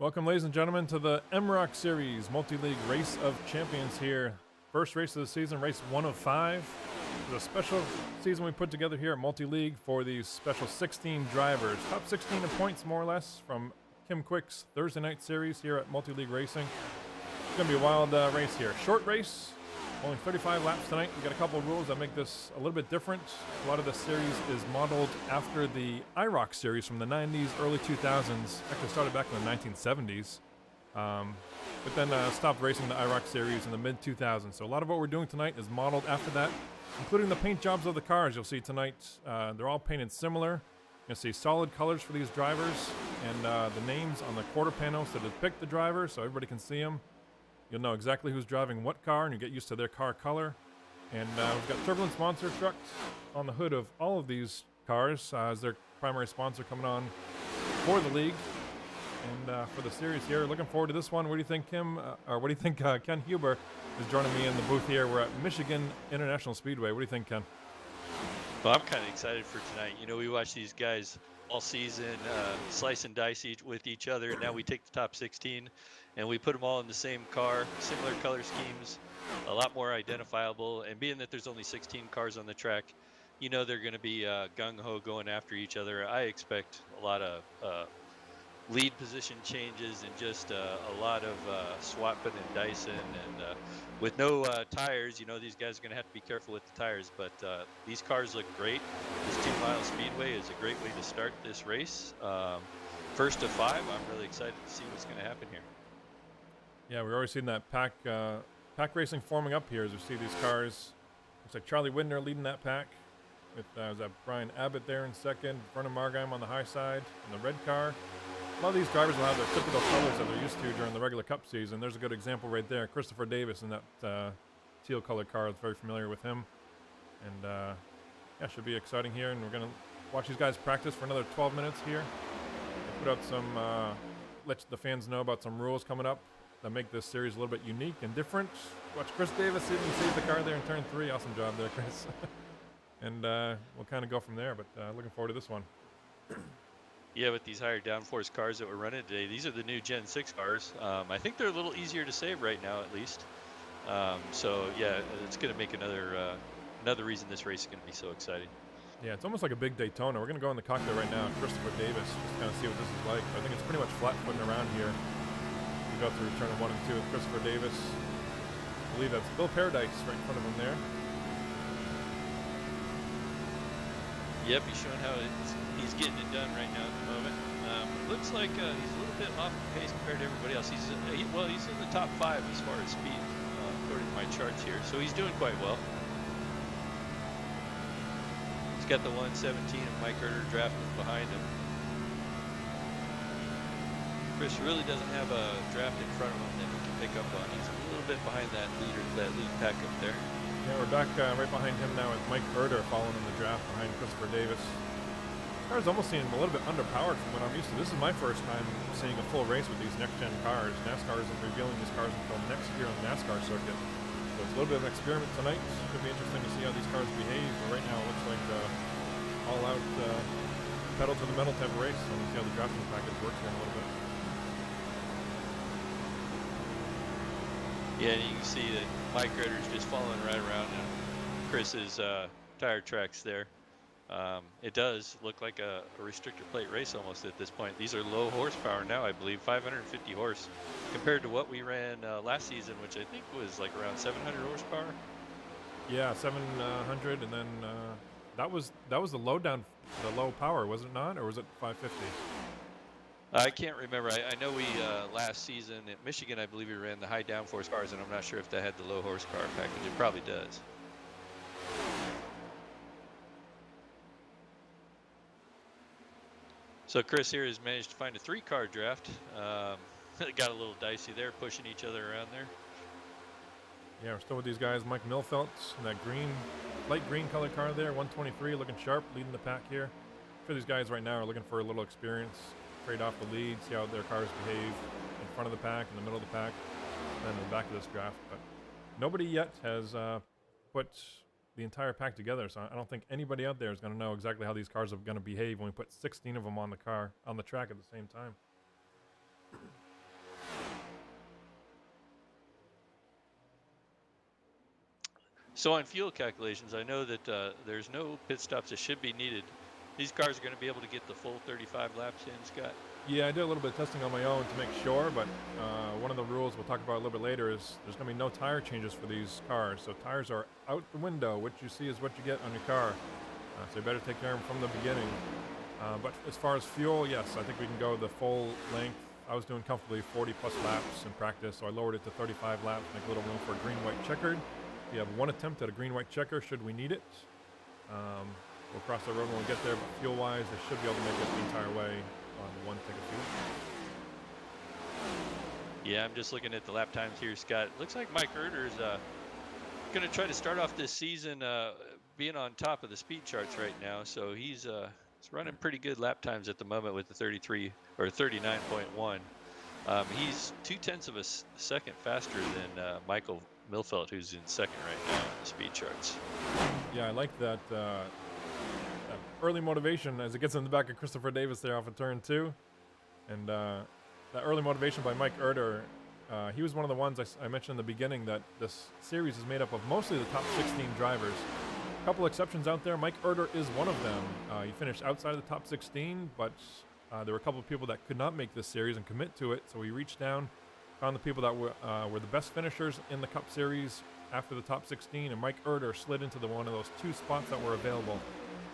Welcome, ladies and gentlemen, to the MROC Series Multi-League Race of Champions here. First race of the season, race 1 of 5. It's a special season we put together here at Multi-League for these special 16 drivers. Top 16 in points, more or less, from Kim Quick's Thursday night series here at Multi-League Racing. It's going to be a wild race here. Short race, only 35 laps tonight. We got a couple of rules that make this a little bit different. A lot of the series is modeled after the MROC series from the 90s, early 2000s. Actually started back in the 1970s. But then stopped racing the MROC series in the mid-2000s. So a lot of what we're doing tonight is modeled after that, including the paint jobs of the cars you'll see tonight. They're all painted similar. You'll see solid colors for these drivers and the names on the quarter panels to depict the driver so everybody can see them. You'll know exactly who's driving what car, and you get used to their car color. And we've got Turbulence Monster Trucks on the hood of all of these cars as their primary sponsor coming on for the league and for the series here. Looking forward to this one. What do you think, Kim? Or what do you think Ken Huber is joining me in the booth here? We're at Michigan International Speedway. What do you think, Ken? Well, I'm kind of excited for tonight. You know, we watch these guys all season slice and dice with each other, and now we take the top 16 and we put them all in the same car, similar color schemes, a lot more identifiable. And being that there's only 16 cars on the track, you know they're going to be gung-ho going after each other. I expect a lot of lead position changes and just a lot of swapping and dicing. And with no tires, you know, these guys are going to have to be careful with the tires. But these cars look great. This 2 Mile Speedway is a great way to start this race. First of 5, I'm really excited to see what's going to happen here. Yeah, we're already seeing that pack racing forming up here as we see these cars. Looks like Charlie Widner leading that pack with Brian Abbott there in second, Vernon Margheim on the high side in the red car. A lot of these drivers will have their typical colors that they're used to during the regular Cup season. There's a good example right there. Christopher Davis in that teal colored car. It's very familiar with him. And yeah, should be exciting here. And we're going to watch these guys practice for another 12 minutes here. They put out some, let the fans know about some rules coming up that make this series a little bit unique and different. Watch Chris Davis even save the car there in turn 3. Awesome job there, Chris. And we'll kind of go from there, but looking forward to this one. Yeah, with these higher downforce cars that we're running today, these are the new Gen 6 cars. I think they're a little easier to save right now, at least. So yeah, it's going to make another reason this race is going to be so exciting. Yeah, it's almost like a big Daytona. We're going to go in the cockpit right now, Christopher Davis, just kind of see what this is like. I think it's pretty much flat-footing around here. We go through turn 1 and 2 with Christopher Davis. I believe that's Bill Paradise right in front of him there. Yep, he's showing how he's getting it done right now at the moment. Looks like he's a little bit off the pace compared to everybody else. He's in the top 5 as far as speed, according to my charts here. So he's doing quite well. He's got the 117 of Mike Herter drafting behind him. Chris really doesn't have a draft in front of him that we can pick up on. He's a little bit behind that lead pack up there. Yeah, we're back right behind him now with Mike Herter following in the draft behind Christopher Davis. This car's almost seeming a little bit underpowered from what I'm used to. This is my first time seeing a full race with these next-gen cars. NASCAR isn't revealing these cars until next year on the NASCAR circuit. So it's a little bit of an experiment tonight. It's going to be interesting to see how these cars behave. But right now it looks like all-out pedal to the metal type of race. So we'll see how the drafting package works here in a little bit. Yeah, and you can see that Mike Herter's just following right around Chris's tire tracks there. It does look like a restrictor plate race almost at this point. These are low horsepower now, I believe, 550 horse, compared to what we ran last season, which I think was like around 700 horsepower. Yeah, 700, and then that was the low power, was it not, or was it 550? I can't remember. I know we last season at Michigan, I believe we ran the high downforce cars, and I'm not sure if that had the low horsepower package. It probably does. So Chris here has managed to find a 3-car draft. It got a little dicey there, pushing each other around there. Yeah, we're still with these guys. Mike Milfelt in that light green colored car there, 123, looking sharp, leading the pack here. I'm sure these guys right now are looking for a little experience. Trade off the lead, see how their cars behave in front of the pack, in the middle of the pack, and then in the back of this draft. But nobody yet has put the entire pack together, so I don't think anybody out there is going to know exactly how these cars are going to behave when we put 16 of them on the track at the same time. So on fuel calculations, I know that there's no pit stops that should be needed. These cars are going to be able to get the full 35 laps in, Scott. Yeah, I did a little bit of testing on my own to make sure, but one of the rules we'll talk about a little bit later is there's going to be no tire changes for these cars. So tires are out the window. What you see is what you get on your car. So you better take care of them from the beginning. But as far as fuel, yes, I think we can go the full length. I was doing comfortably 40-plus laps in practice, so I lowered it to 35 laps, make a little room for green-white checkered. We have one attempt at a green-white checker should we need it. We'll cross the road when we get there, but fuel-wise, they should be able to make it the entire way on one tank of fuel. Yeah, I'm just looking at the lap times here, Scott. Looks like Mike Erder's going to try to start off this season being on top of the speed charts right now. So he's running pretty good lap times at the moment with the 33 or 39.1. He's 0.2 of a second faster than Michael Milfelt, who's in second right now on the speed charts. Yeah, I like that early motivation as it gets in the back of Christopher Davis there off of turn 2. And that early motivation by Mike Erder, he was one of the ones I mentioned in the beginning that this series is made up of mostly the top 16 drivers. A couple exceptions out there. Mike Erder is one of them. He finished outside of the top 16, but there were a couple of people that could not make this series and commit to it. So he reached down, found the people that were the best finishers in the Cup Series after the top 16, and Mike Erder slid into one of those 2 spots that were available.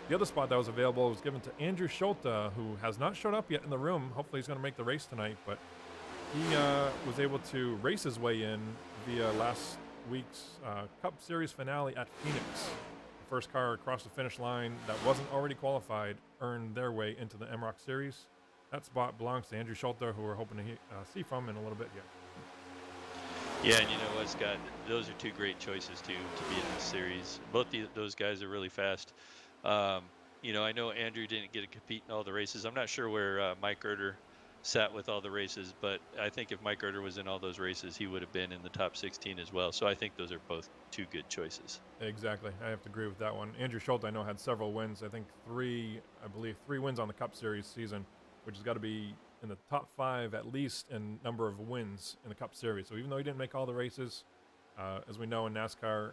The other spot that was available was given to Andrew Schulte, who has not showed up yet in the room. Hopefully he's going to make the race tonight, but he was able to race his way in via last week's Cup Series finale at Phoenix. The first car across the finish line that wasn't already qualified earned their way into the MROC Series. That spot belongs to Andrew Schulte, who we're hoping to see from in a little bit here. Yeah, and you know what, Scott? Those are 2 great choices to be in this series. Both those guys are really fast. You know, I know Andrew didn't get to compete in all the races. I'm not sure where Mike Erder sat with all the races, but I think if Mike Erder was in all those races, he would have been in the top 16 as well. So I think those are both 2 good choices. Exactly. I have to agree with that one. Andrew Schulte, I know, had several wins. I think 3 wins on the Cup Series season, which has got to be in the top 5 at least in number of wins in the Cup Series. So even though he didn't make all the races, as we know in NASCAR,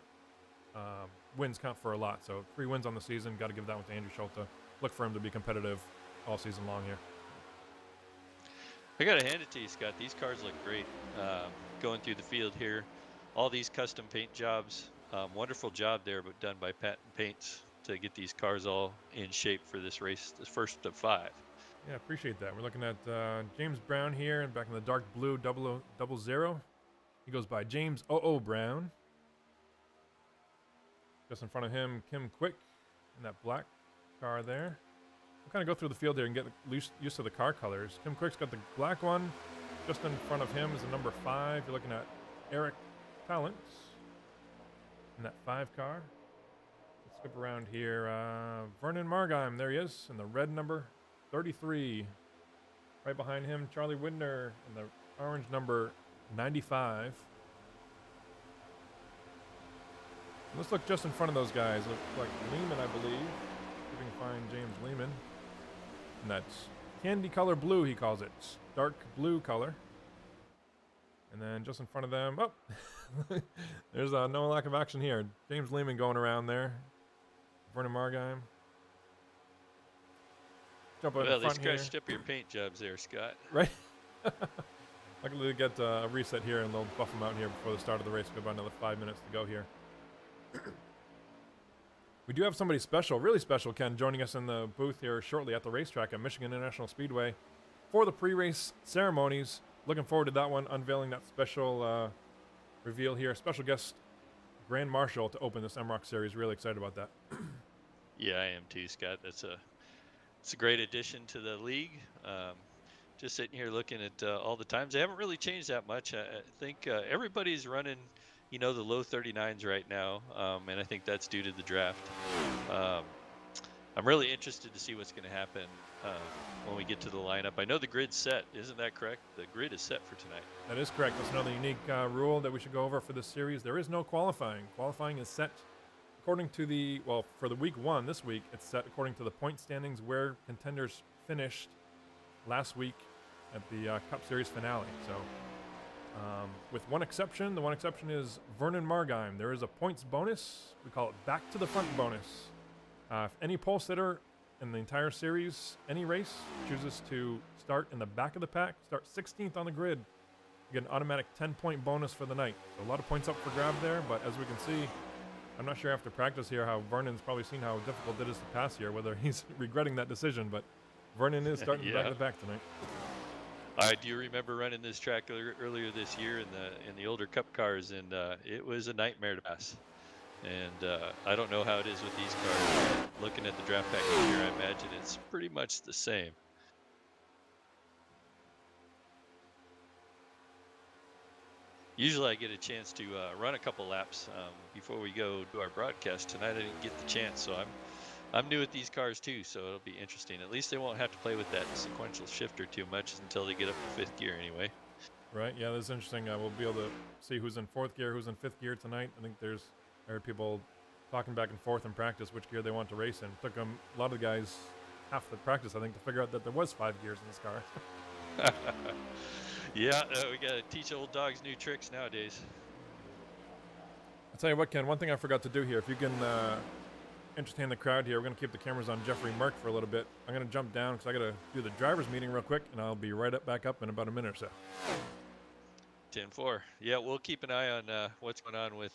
wins count for a lot. So 3 wins on the season, got to give that one to Andrew Schulte. Look for him to be competitive all season long here. I got to hand it to you, Scott. These cars look great going through the field here. All these custom paint jobs, wonderful job there, but done by Patent Paints to get these cars all in shape for this race, the first of 5. Yeah, appreciate that. We're looking at James Brown here, and back in the dark blue 000. He goes by James O.O. Brown. Just in front of him, Kim Quick in that black car there. We'll kind of go through the field here and get used to the car colors. Kim Quick's got the black one. Just in front of him is the number 5. You're looking at Eric Talents in that 5 car. Let's skip around here. Vernon Margheim, there he is, in the red number 33. Right behind him, Charlie Widner in the orange number 95. Let's look just in front of those guys. Look like Lehman, I believe. If we can find James Lehman. And that's candy color blue, he calls it. Dark blue color. And then just in front of them, oh, there's no lack of action here. James Lehman going around there. Vernon Margheim. Jump in Well, the they front here. scratched up your paint jobs there, Scott. Right? Luckily, they get a reset here, and they'll buff them out here before the start of the race. We've got about another 5 minutes to go here. We do have somebody special, really special, Ken, joining us in the booth here shortly at the racetrack at Michigan International Speedway for the pre-race ceremonies. Looking forward to that one, unveiling that special reveal here. Special guest, Grand Marshal, to open this MROC series. Really excited about that. Yeah, I am too, Scott. It's a great addition to the league. Just sitting here looking at all the times. They haven't really changed that much. I think everybody's running, you know, the low 39s right now, and I think that's due to the draft. I'm really interested to see what's going to happen when we get to the lineup. I know the grid's set. Isn't that correct? The grid is set for tonight. That is correct. That's another unique rule that we should go over for this series. There is no qualifying. Qualifying is set according to the, well, for the week 1 this week, it's set according to the point standings where contenders finished last week at the Cup Series finale. So with one exception. The one exception is Vernon Margheim. There is a points bonus. We call it back to the front bonus. If any pole sitter in the entire series, any race, chooses to start in the back of the pack, start 16th on the grid, you get an automatic 10-point bonus for the night. So a lot of points up for grab there, but as we can see, I'm not sure after practice here how Vernon's probably seen how difficult it is to pass here, whether he's regretting that decision, but Vernon is starting back to the back tonight. I do remember running this track earlier this year in the older Cup cars, and it was a nightmare to pass. And I don't know how it is with these cars. Looking at the draft package here, I imagine it's pretty much the same. Usually I get a chance to run a couple laps before we go do our broadcast. Tonight I didn't get the chance, so I'm new at these cars too, so it'll be interesting. At least they won't have to play with that sequential shifter too much until they get up to 5th gear anyway. Right, yeah, that's interesting. We'll be able to see who's in 4th gear, who's in 5th gear tonight. I think I heard people talking back and forth in practice which gear they want to race in. It took a lot of guys half the practice, I think, to figure out that there was 5 gears in this car. Yeah, we got to teach old dogs new tricks nowadays. I'll tell you what, Ken, one thing I forgot to do here, if you can entertain the crowd here, we're going to keep the cameras on Jeffrey Merck for a little bit. I'm going to jump down because I got to do the driver's meeting real quick, and I'll be right back up in about a minute or so. 10-4. Yeah, we'll keep an eye on what's going on with...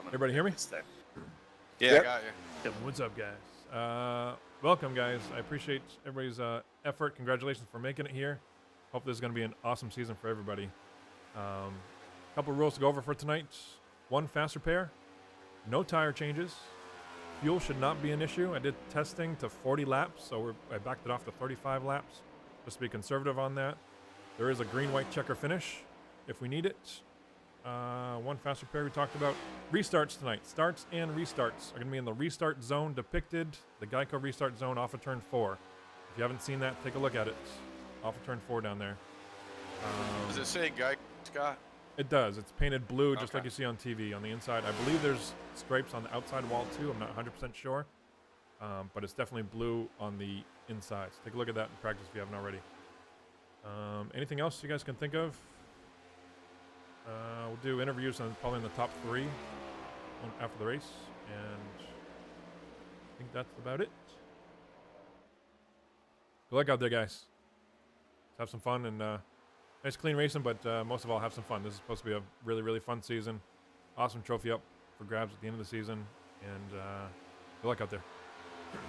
Everybody hear me? Yeah, I got you. What's up, guys? Welcome, guys. I appreciate everybody's effort. Congratulations for making it here. Hope this is going to be an awesome season for everybody. Couple rules to go over for tonight. 1 fast repair. No tire changes. Fuel should not be an issue. I did testing to 40 laps, so I backed it off to 35 laps. Just to be conservative on that. There is a green-white checker finish if we need it. 1 fast repair we talked about. Restarts tonight. Starts and restarts are going to be in the restart zone depicted. The Geico restart zone off of turn 4. If you haven't seen that, take a look at it. Off of turn 4 down there. Does it say Guy Scott? It does. It's painted blue, just like you see on TV on the inside. I believe there's stripes on the outside wall too. I'm not 100% sure. But it's definitely blue on the inside. So take a look at that in practice if you haven't already. Anything else you guys can think of? We'll do interviews on probably in the top 3 after the race, and I think that's about it. Good luck out there, guys. Let's have some fun and nice clean racing, but most of all, have some fun. This is supposed to be a really, really fun season. Awesome trophy up for grabs at the end of the season, and good luck out there.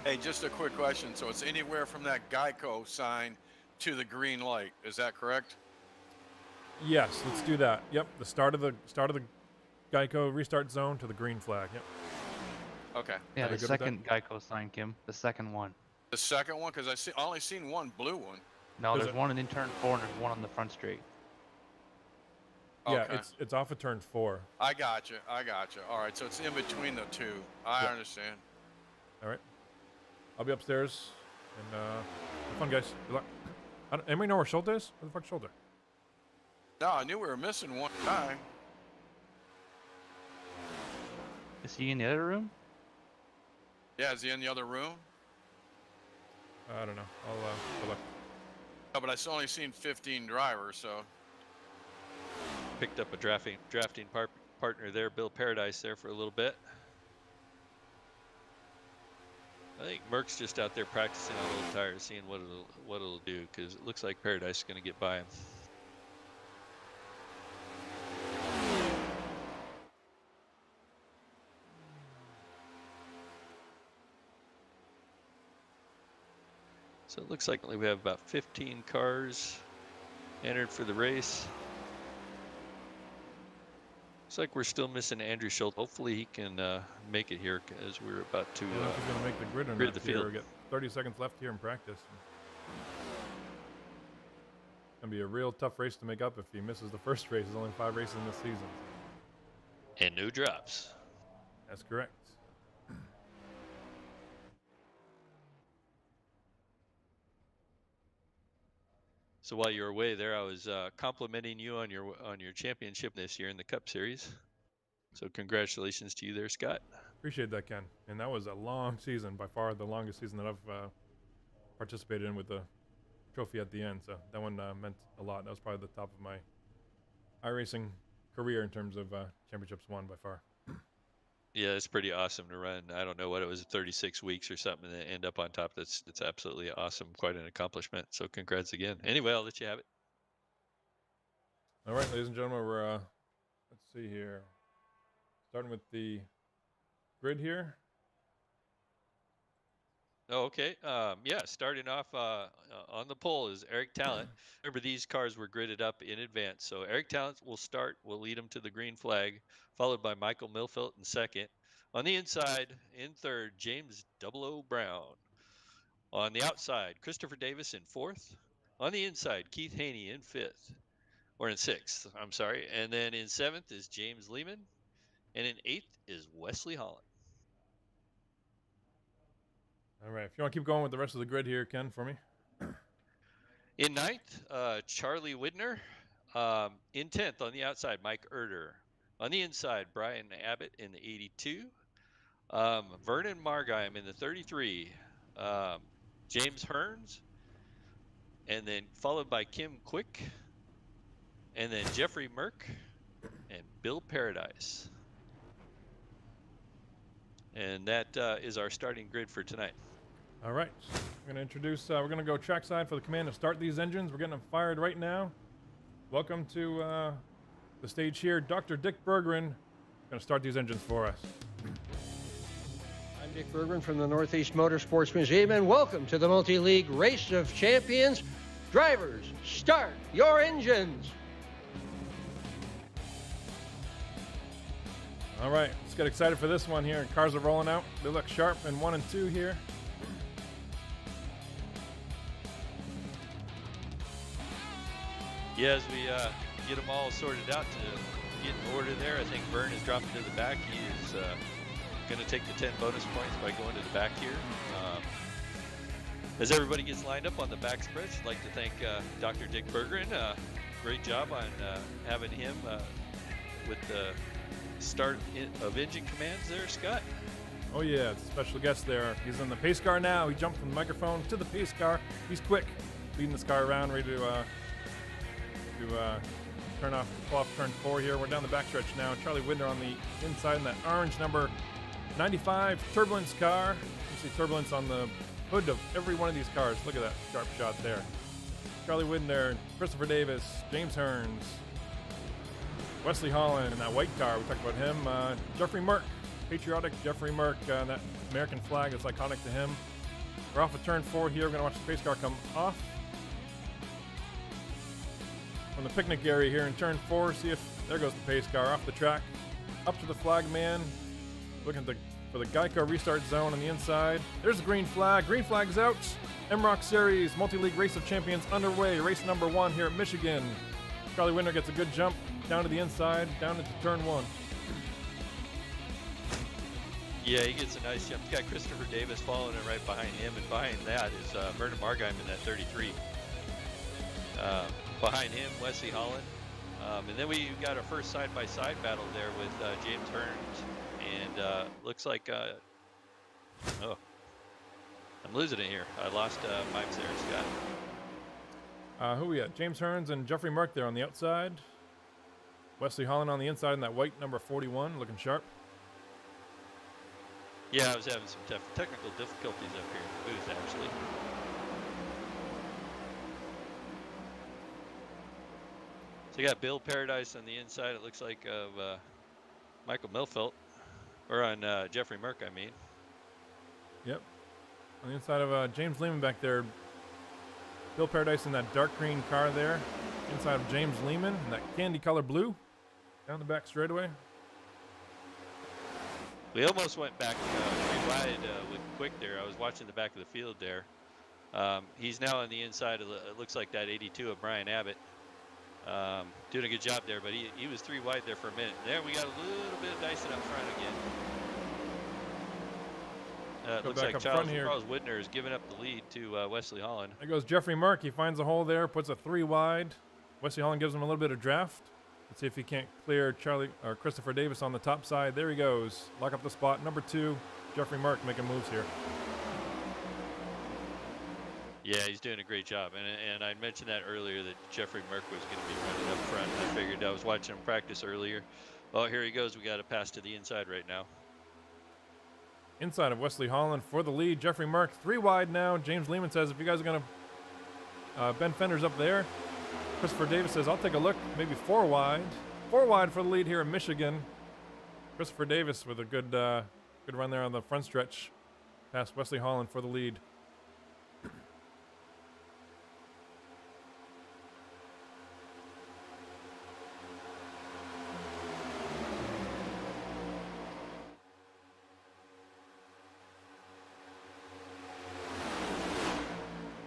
Hey, just a quick question. So it's anywhere from that Geico sign to the green light. Is that correct? Yes, let's do that. Yep, the start of the Geico restart zone to the green flag. Yep. Okay. Yeah, Are we the good with that? second Geico sign, Kim. The second one. The second one, because I only seen one blue one. No, There's there's one in turn 4 and there's one on the front straight. Yeah, Okay. it's off of turn 4. I got you. All right, so it's in between the 2. I understand. All right. I'll be upstairs, and have fun, guys. Good luck. Anybody know where Schulte is? Where the fuck's Schulte? No, I knew we were missing one guy. Is he in the other room? Yeah, is he in the other room? I don't know. I'll good luck. No, but I only seen 15 drivers, so. Picked up a drafting partner there, Bill Paradise, there for a little bit. I think Merck's just out there practicing on old tires, seeing what it'll do, because it looks like Paradise is going to get by him. So it looks like we have about 15 cars entered for the race. Looks like we're still missing Andrew Schultz. Hopefully he can make it here, as we're about to I don't know if he's going to make the grid or grid not. the Here, field. we got 30 seconds left here in practice. Going to be a real tough race to make up if he misses the first race. There's only 5 races in this season. And no drops. That's correct. So while you were away there, I was complimenting you on your championship this year in the Cup Series. So congratulations to you there, Scott. Appreciate that, Ken. And that was a long season, by far the longest season that I've participated in with the trophy at the end. So that one meant a lot. That was probably the top of my iRacing career in terms of championships won by far. Yeah, it's pretty awesome to run. I don't know what it was, 36 weeks or something, and end up on top. That's absolutely awesome. Quite an accomplishment. So congrats again. Anyway, I'll let you have it. All right, ladies and gentlemen, we're let's see here. Starting with the grid here. Oh, okay. Yeah, starting off on the pole is Eric Talent. Remember, these cars were gridded up in advance. So Eric Talent will start. We'll lead him to the green flag, followed by Michael Milfelt in second. On the inside, in third, James 00 Brown. On the outside, Christopher Davis in fourth. On the inside, Keith Haney in fifth. Or in sixth, I'm sorry. And then in seventh is James Lehman. And in eighth is Wesley Holland. All right, if you want to keep going with the rest of the grid here, Ken, for me. In ninth, Charlie Widner. In 10th on the outside, Mike Erder. On the inside, Brian Abbott in the 82. Vernon Margheim in the 33. James Hearns. And then followed by Kim Quick. And then Jeffrey Merck and Bill Paradise. And that is our starting grid for tonight. All right, we're going to introduce, we're going to go trackside for the command to start these engines. We're getting them fired right now. Welcome to the stage here. Dr. Dick Berggren going to start these engines for us. I'm Dick Berggren from the Northeast Motorsports Museum, and welcome to the Multi-League Race of Champions. Drivers, start your engines. All right, let's get excited for this one here. Cars are rolling out. They look sharp in 1 and 2 here. Yeah, as we get them all sorted out to get in order there, I think Vern is dropping to the back. He is going to take the 10 bonus points by going to the back here. As everybody gets lined up on the back stretch, I'd like to thank Dr. Dick Berggren. Great job on having him with the start of engine commands there, Scott. Oh yeah, it's a special guest there. He's in the pace car now. He jumped from the microphone to the pace car. He's quick, leading this car around, ready to pull off turn 4 here. We're down the backstretch now. Charlie Widner on the inside in that orange number 95 turbulence car. You see turbulence on the hood of every one of these cars. Look at that sharp shot there. Charlie Widner, Christopher Davis, James Hearns, Wesley Holland in that white car. We talked about him. Jeffrey Merck, patriotic Jeffrey Merck, that American flag that's iconic to him. We're off of turn 4 here. We're going to watch the pace car come off from the picnic area here in turn 4. See if there goes the pace car off the track, up to the flag man, looking for the Geico restart zone on the inside. There's the green flag. Green flag's out. MROC Series Multi-League Race of Champions underway. Race number 1 here at Michigan. Charlie Widner gets a good jump down to the inside, down into turn 1. Yeah, he gets a nice jump. He's got Christopher Davis following it right behind him, and behind that is Vernon Margheim in that 33. Behind him, Wesley Holland. And then we got our first side-by-side battle there with James Hearns. And looks like, oh, I'm losing it here. I lost pipes there, Scott. Who we got? James Hearns and Jeffrey Merck there on the outside. Wesley Holland on the inside in that white number 41, looking sharp. Yeah, I was having some technical difficulties up here in the booth, actually. So you got Bill Paradise on the inside, it looks like, of Michael Milfelt. Or on Jeffrey Merck, I mean. Yep. On the inside of James Lehman back there. Bill Paradise in that dark green car there. Inside of James Lehman in that candy color blue. Down the back straightaway. We almost went back pretty wide with Quick there. I was watching the back of the field there. He's now on the inside of it looks like that 82 of Brian Abbott. Doing a good job there, but he was 3 wide there for a minute. There we got a little bit of Dyson up front again. Looks like Charles Widner is giving up the lead to Wesley Holland. There goes Jeffrey Merck. He finds a hole there, puts a 3 wide. Wesley Holland gives him a little bit of draft. Let's see if he can't clear Christopher Davis on the top side. There he goes. Lock up the spot. Number 2, Jeffrey Merck making moves here. Yeah, he's doing a great job. And I mentioned that earlier that Jeffrey Merck was going to be running up front. I figured I was watching him practice earlier. Oh, here he goes. We got a pass to the inside right now. Inside of Wesley Holland for the lead. Jeffrey Merck 3 wide now. James Lehman says if you guys are going to bend fenders up there. Christopher Davis says I'll take a look. Maybe 4 wide. 4 wide for the lead here in Michigan. Christopher Davis with a good run there on the front stretch. Past Wesley Holland for the lead.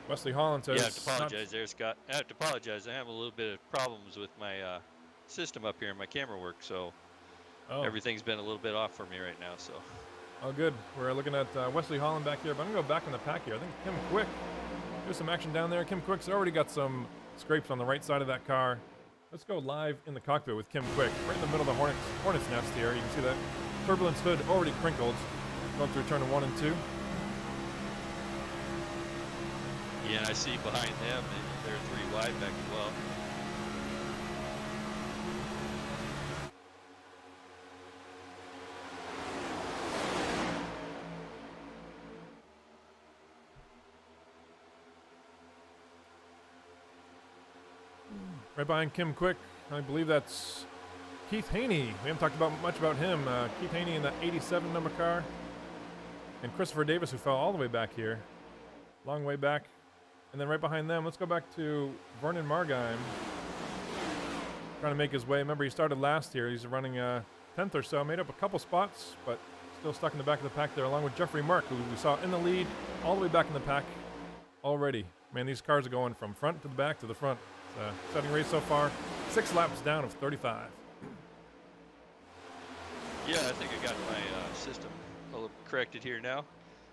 Wesley Holland says... Yeah, I have to apologize there, Scott. I have to apologize. I have a little bit of problems with my system up here and my camera work, so everything's been a little bit off for me right now. So. Oh, good. We're looking at Wesley Holland back here, but I'm going to go back in the pack here. I think Kim Quick. There's some action down there. Kim Quick's already got some scrapes on the right side of that car. Let's go live in the cockpit with Kim Quick. Right in the middle of the Hornet's nest here. You can see that turbulence hood already crinkled. Going through turn 1 and 2. Yeah, I see behind them, and they're 3 wide back as well. Right behind Kim Quick, I believe that's Keith Haney. We haven't talked much about him. Keith Haney in that 87 number car. And Christopher Davis, who fell all the way back here. Long way back. And then right behind them, let's go back to Vernon Margheim. Trying to make his way. Remember, he started last year. He's running 10th or so. Made up a couple spots, but still stuck in the back of the pack there, along with Jeffrey Merck, who we saw in the lead, all the way back in the pack already. Man, these cars are going from front to the back to the front. Exciting race so far. 6 laps down of 35. Yeah, I think I got my system a little corrected here now.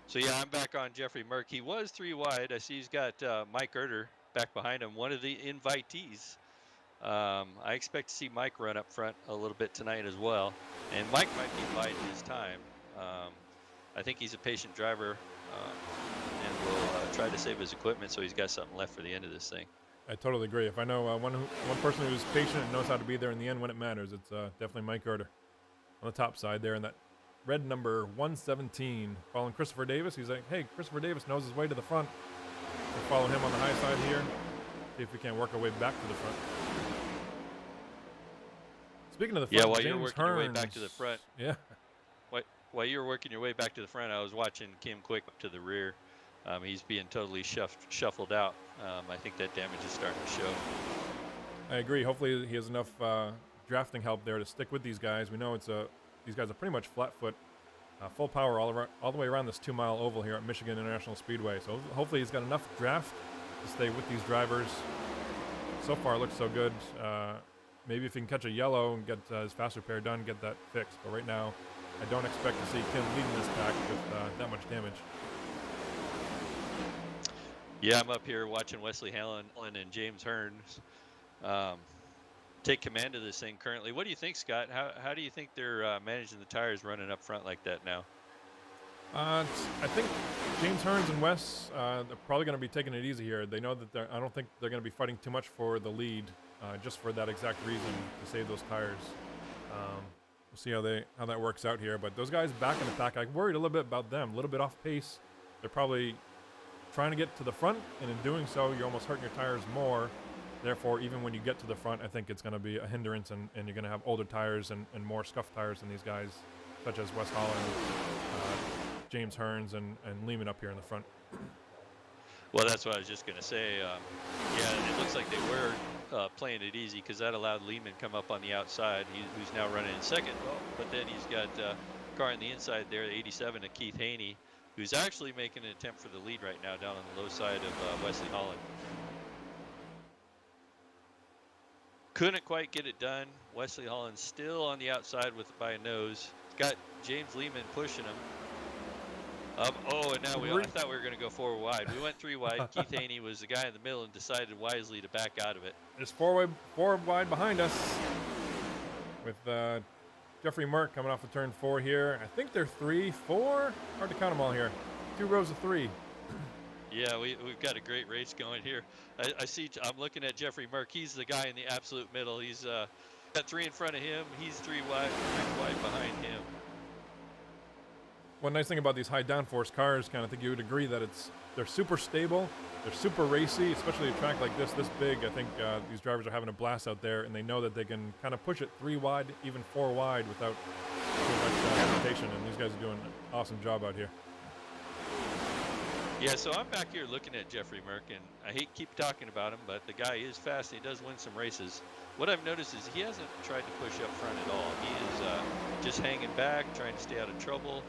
So yeah, I'm back on Jeffrey Merck. He was 3 wide. I see he's got Mike Erder back behind him, one of the invitees. I expect to see Mike run up front a little bit tonight as well. And Mike might be biding his time. I think he's a patient driver and will try to save his equipment so he's got something left for the end of this thing. I totally agree. If I know one person who's patient and knows how to be there in the end when it matters, it's definitely Mike Erder on the top side there in that red number 117. Following Christopher Davis. He's like, hey, Christopher Davis knows his way to the front. We'll follow him on the high side here. See if we can't work our way back to the front. Speaking of the front, while James you're working your way back to the Hearns. front. Yeah. While you were working your way back to the front, I was watching Kim Quick up to the rear. He's being totally shuffled out. I think that damage is starting to show. I agree. Hopefully he has enough drafting help there to stick with these guys. We know these guys are pretty much flat foot, full power all the way around this 2-mile oval here at Michigan International Speedway. So hopefully he's got enough draft to stay with these drivers. So far it looks so good. Maybe if he can catch a yellow and get his fast repair done, get that fixed. But right now, I don't expect to see Kim leading this pack with that much damage. Yeah, I'm up here watching Wesley Holland and James Hearns take command of this thing currently. What do you think, Scott? How do you think they're managing the tires running up front like that now? I think James Hearns and Wes, they're probably going to be taking it easy here. They know that I don't think they're going to be fighting too much for the lead, just for that exact reason, to save those tires. We'll see how that works out here. But those guys back in the pack, I worried a little bit about them. A little bit off pace. They're probably trying to get to the front, and in doing so, you're almost hurting your tires more. Therefore, even when you get to the front, I think it's going to be a hindrance, and you're going to have older tires and more scuffed tires than these guys, such as Wes Holland, James Hearns, and Lehman up here in the front. Well, that's what I was just going to say. Yeah, it looks like they were playing it easy because that allowed Lehman come up on the outside, who's now running in second. But then he's got a car on the inside there, 87 to Keith Haney, who's actually making an attempt for the lead right now down on the low side of Wesley Holland. Couldn't quite get it done. Wesley Holland still on the outside by a nose. Got James Lehman pushing him. And now I thought we were going to go 4 wide. We went 3 wide. Keith Haney was the guy in the middle and decided wisely to back out of it. There's 4 wide behind us with Jeffrey Merck coming off of turn 4 here. I think they're 3, 4. Hard to count them all here. 2 rows of 3. Yeah, we've got a great race going here. I see. I'm looking at Jeffrey Merck. He's the guy in the absolute middle. He's got 3 in front of him. He's 3 wide behind him. One nice thing about these high downforce cars, kind of think you would agree that they're super stable, they're super racy, especially a track like this big. I think these drivers are having a blast out there, and they know that they can kind of push it 3 wide, even 4 wide without too much hesitation. And these guys are doing an awesome job out here. Yeah, so I'm back here looking at Jeffrey Merck, and I hate to keep talking about him, but the guy is fast and he does win some races. What I've noticed is he hasn't tried to push up front at all. He is just hanging back, trying to stay out of trouble.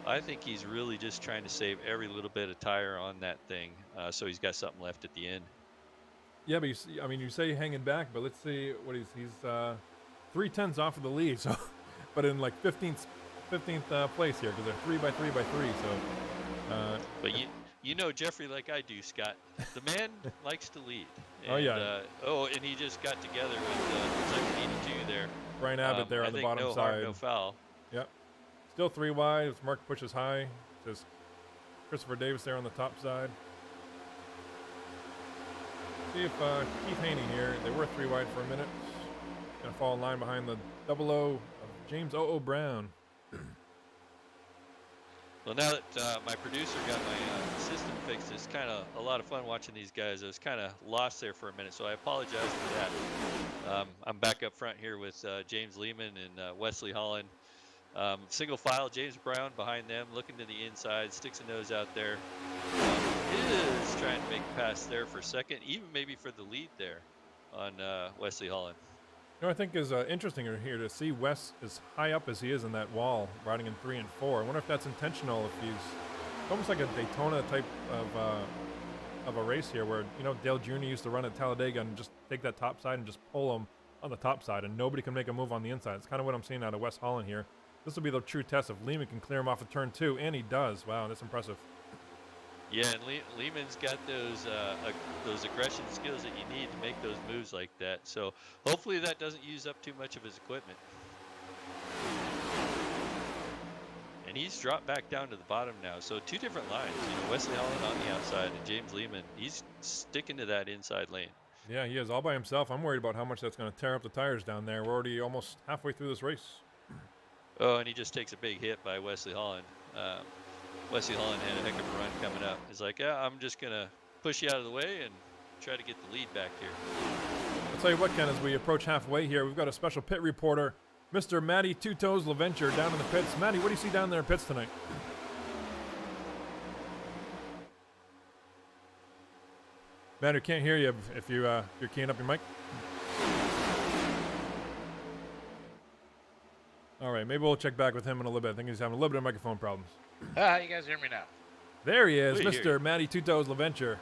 I think he's really just trying to save every little bit of tire on that thing, so he's got something left at the end. Yeah, but you say hanging back, but let's see what he's 3/10 off of the lead, so but in like 15th place here because they're 3 by 3 by 3. So, but you know Jeffrey like I do, Scott. The man likes to lead. And, oh yeah. And he just got together with second 82 there. Brian Abbott there on the bottom no side. Harm, no foul. Yep. Still 3 wide. As Mark pushes high. There's Christopher Davis there on the top side. See if Keith Haney here. They were 3 wide for a minute. Gonna fall in line behind the 00 of James O.O. Brown. Well, now that my producer got my system fixed, it's kind of a lot of fun watching these guys. I was kind of lost there for a minute, so I apologize for that. I'm back up front here with James Lehman and Wesley Holland. Single file, James Brown behind them, looking to the inside, sticks a nose out there. Is trying to make a pass there for second, even maybe for the lead there on Wesley Holland. You know, I think is interesting here to see Wes as high up as he is in that wall, riding in 3 and 4. I wonder if that's intentional. If he's almost like a Daytona type of a race here, where Dale Jr. used to run at Talladega and just take that top side and just pull him on the top side, and nobody can make a move on the inside. It's kind of what I'm seeing out of Wes Holland here. This will be the true test if Lehman can clear him off of turn 2, and he does. Wow, that's impressive. Yeah, and Lehman's got those aggression skills that you need to make those moves like that. So hopefully that doesn't use up too much of his equipment. And he's dropped back down to the bottom now. So 2 different lines. Wesley Holland on the outside and James Lehman. He's sticking to that inside lane. Yeah, he is all by himself. I'm worried about how much that's going to tear up the tires down there. We're already almost halfway through this race. Oh, and he just takes a big hit by Wesley Holland. Wesley Holland had a heck of a run coming up. He's like, yeah, I'm just going to push you out of the way and try to get the lead back here. I'll tell you what, Ken, as we approach halfway here, we've got a special pit reporter, Mr. Matty Two Toes LaVenture, down in the pits. Matty, what do you see down there in pits tonight? Matty, can't hear you if you're keying up your mic. All right, maybe we'll check back with him in a little bit. I think he's having a little bit of microphone problems. You guys hear me now? There he is, We hear Mr. Matty Two Toes LaVenture.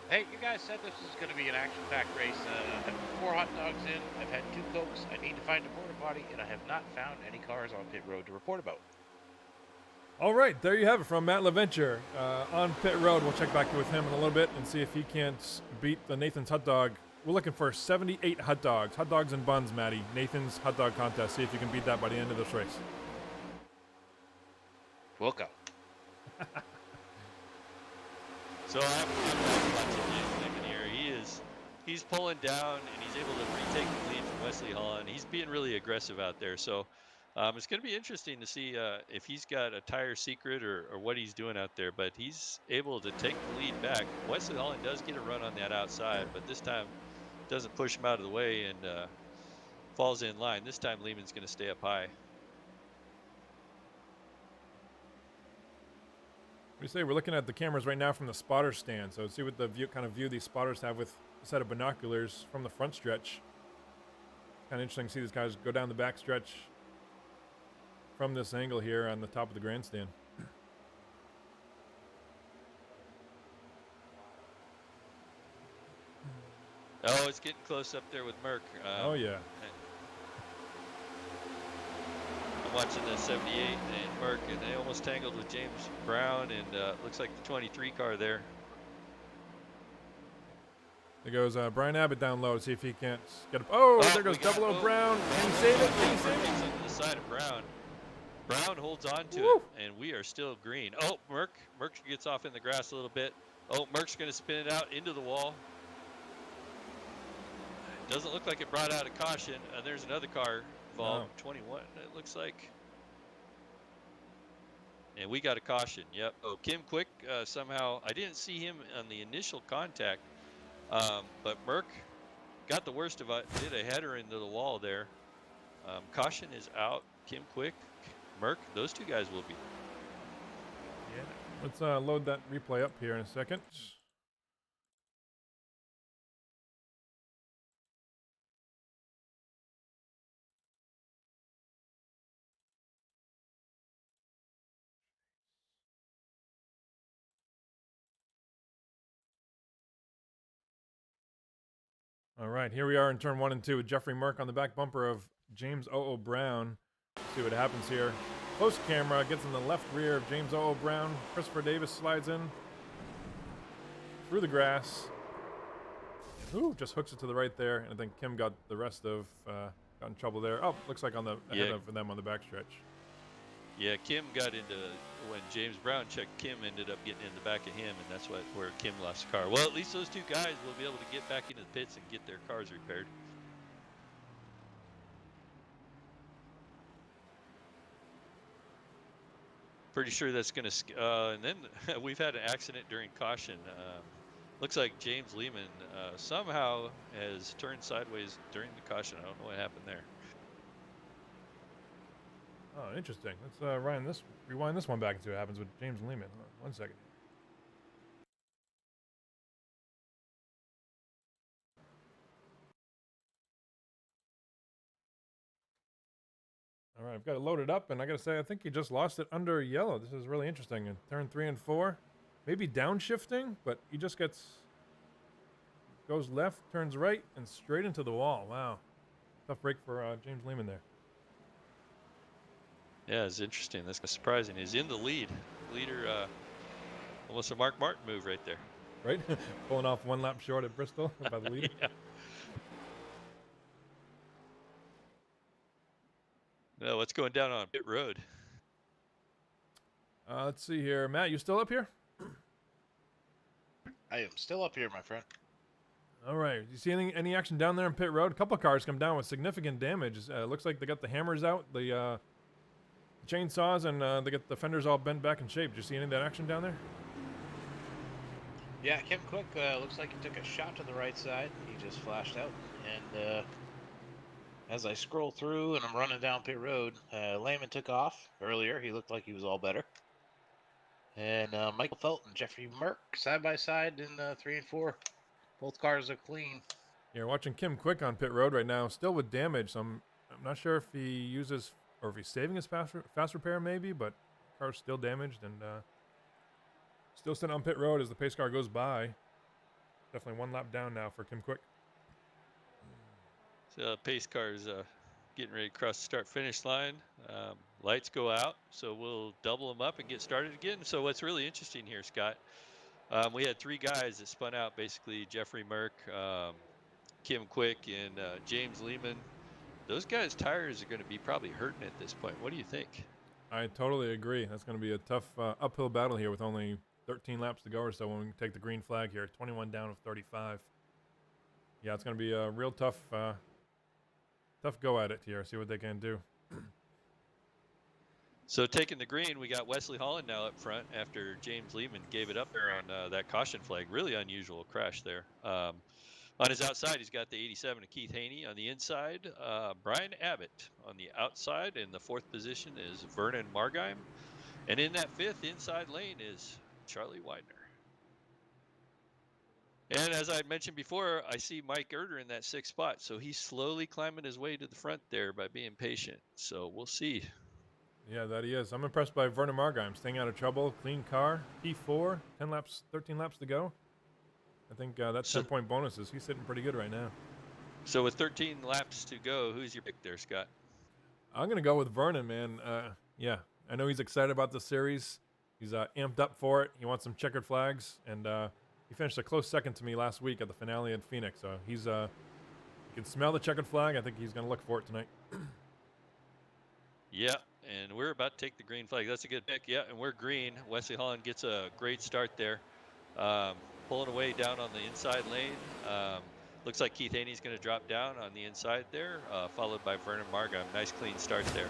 Hey, you guys said this is going to be an action-packed race. I've had 4 hot dogs in, I've had 2 Cokes, I need to find a porta potty, and I have not found any cars on pit road to report about. All right, there you have it from Matt LaVenture on pit road. We'll check back with him in a little bit and see if he can't beat the Nathan's Hot Dog. We're looking for 78 hot dogs and buns, Matty. Nathan's Hot Dog Contest. See if you can beat that by the end of this race. We'll go. So I'm watching James Lehman here. He's pulling down and he's able to retake the lead from Wesley Holland. He's being really aggressive out there. So it's going to be interesting to see if he's got a tire secret or what he's doing out there. But he's able to take the lead back. Wesley Holland does get a run on that outside, but this time doesn't push him out of the way and falls in line. This time Lehman's going to stay up high. We say we're looking at the cameras right now from the spotter stand, so see what the kind of view these spotters have with a set of binoculars from the front stretch. Kind of interesting to see these guys go down the back stretch from this angle here on the top of the grandstand. Oh, it's getting close up there with Merck. Oh yeah. I'm watching the 78 and Merck, and they almost tangled with James Brown, and looks like the 23 car there. There goes Brian Abbott down low. See if he can't get up. Oh, there goes 00 Brown. Can he save it? Can he save it? To the side of Brown. Brown holds on to Woo! it, and we are still green. Oh, Merck gets off in the grass a little bit. Oh, Merck's going to spin it out into the wall. Doesn't look like it brought out a caution. And there's another car involved, 21, it looks like. And we got a caution, yep. Oh, Kim Quick, somehow, I didn't see him on the initial contact, but Merck got the worst of it, did a header into the wall there. Caution is out. Kim Quick, Merck, those two guys will be. Yeah. Let's load that replay up here in a second. All right, here we are in turn 1 and 2 with Jeffrey Merck on the back bumper of James O.O. Brown. Let's see what happens here. Close camera gets in the left rear of James O.O. Brown. Christopher Davis slides in through the grass. Ooh, just hooks it to the right there. And I think Kim got the rest of, got in trouble there. Oh, looks like on the ahead of them on the backstretch. Yeah, Kim got into, when James Brown checked, Kim ended up getting in the back of him, and that's where Kim lost the car. Well, at least those two guys will be able to get back into the pits and get their cars repaired. Pretty sure that's going to, and then we've had an accident during caution. Looks like James Lehman somehow has turned sideways during the caution. I don't know what happened there. Oh, interesting. Let's rewind this one back and see what happens with James Lehman. Hold on 1 second. All right, I've got it loaded up, and I got to say, I think he just lost it under yellow. This is really interesting. In turn 3 and 4, maybe downshifting, but he just goes left, turns right, and straight into the wall. Wow, tough break for James Lehman there. Yeah, it's interesting. That's surprising. He's in the lead. Leader, almost a Mark Martin move right there. Right? Pulling off 1 lap short at Bristol by the leader. Yeah. No, what's going down on pit road? Let's see here. Matt, you still up here? I am still up here, my friend. All right. You see any action down there on pit road? A couple of cars come down with significant damage. Looks like they got the hammers out, the chainsaws, and they get the fenders all bent back in shape. Did you see any of that action down there? Yeah, Kim Quick looks like he took a shot to the right side. He just flashed out. And as I scroll through and I'm running down pit road, Lehman took off earlier. He looked like he was all better. And Michael Felt and Jeffrey Merck side by side in 3 and 4. Both cars are clean. You're watching Kim Quick on pit road right now, still with damage. So I'm not sure if he uses or if he's saving his fast repair maybe, but the car's still damaged and still sitting on pit road as the pace car goes by. Definitely 1 lap down now for Kim Quick. So pace car's getting ready to cross the start-finish line. Lights go out, so we'll double them up and get started again. So what's really interesting here, Scott, we had 3 guys that spun out, basically Jeffrey Merck, Kim Quick, and James Lehman. Those guys' tires are going to be probably hurting at this point. What do you think? I totally agree. That's going to be a tough uphill battle here with only 13 laps to go or so when we take the green flag here. 21 down of 35. Yeah, it's going to be a real tough go at it here. See what they can do. So taking the green, we got Wesley Holland now up front after James Lehman gave it up there on that caution flag. Really unusual crash there. On his outside, he's got the 87 of Keith Haney. On the inside, Brian Abbott. On the outside, in the 4th position, is Vernon Margheim. And in that 5th inside lane is Charlie Widener. And as I mentioned before, I see Mike Erder in that 6th spot. So he's slowly climbing his way to the front there by being patient. So we'll see. Yeah, that he is. I'm impressed by Vernon Margheim. Staying out of trouble. Clean car. P4. 13 laps to go. I think that 10-point bonuses. He's sitting pretty good right now. So with 13 laps to go, who's your pick there, Scott? I'm going to go with Vernon, man. Yeah, I know he's excited about the series. He's amped up for it. He wants some checkered flags. And he finished a close second to me last week at the finale at Phoenix. So he's you can smell the checkered flag. I think he's going to look for it tonight. Yeah, and we're about to take the green flag. That's a good pick. Yeah, and we're green. Wesley Holland gets a great start there. Pulling away down on the inside lane. Looks like Keith Haney's going to drop down on the inside there, followed by Vernon Margam. Nice clean start there.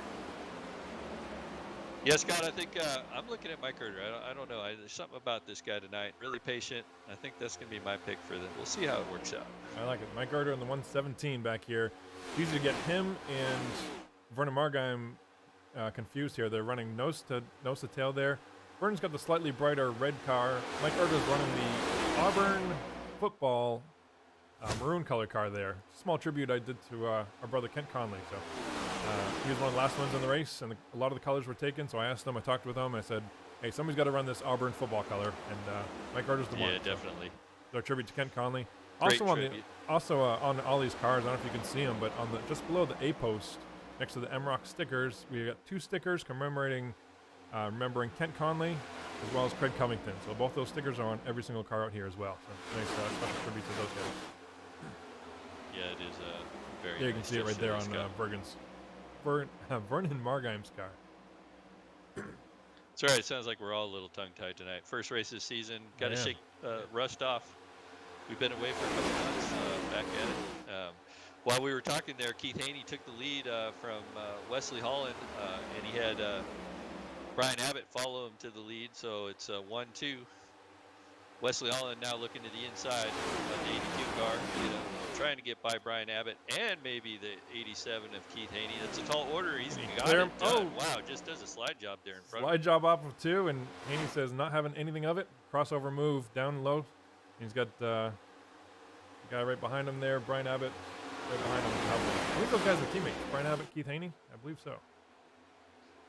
Yeah, Scott, I think I'm looking at Mike Herter. I don't know. There's something about this guy tonight. Really patient. I think that's going to be my pick for them. We'll see how it works out. I like it. Mike Herter in the 117 back here. Easy to get him and Vernon Margam confused here. They're running nose to tail there. Vernon's got the slightly brighter red car. Mike Herter's running the Auburn football maroon color car there. Small tribute I did to our brother Kent Conley. So he was one of the last ones in the race, and a lot of the colors were taken. So I asked him, I talked with him, and I said, hey, somebody's got to run this Auburn football color, and Mike Herter's the one. Yeah, definitely. So tribute to Kent Conley. Great Also on all these cars, I don't know if you can see them, but on just below the A post next to the MROC stickers, we got 2 stickers commemorating remembering Kent Conley as well as Craig Covington. So both those stickers are on every single car out here as well. So nice special tribute to those guys. Yeah, it is very. Yeah, you can see it right there on Vernon Margam's car. It's all right. It sounds like we're all a little tongue-tied tonight. First race of the season. Got to shake rust off. We've been away for a couple months. Back at it. While we were talking there, Keith Haney took the lead from Wesley Holland, and he had Brian Abbott follow him to the lead. So it's 1-2. Wesley Holland now looking to the inside of the 82 car, trying to get by Brian Abbott and maybe the 87 of Keith Haney. That's a tall order. He's got it done. Oh, wow, just does a slide job there in front. Slide job off of 2, and Haney says not having anything of it. Crossover move down low. He's got the guy right behind him there, Brian Abbott, right behind him. I believe those guys are teammates. Brian Abbott, Keith Haney? I believe so.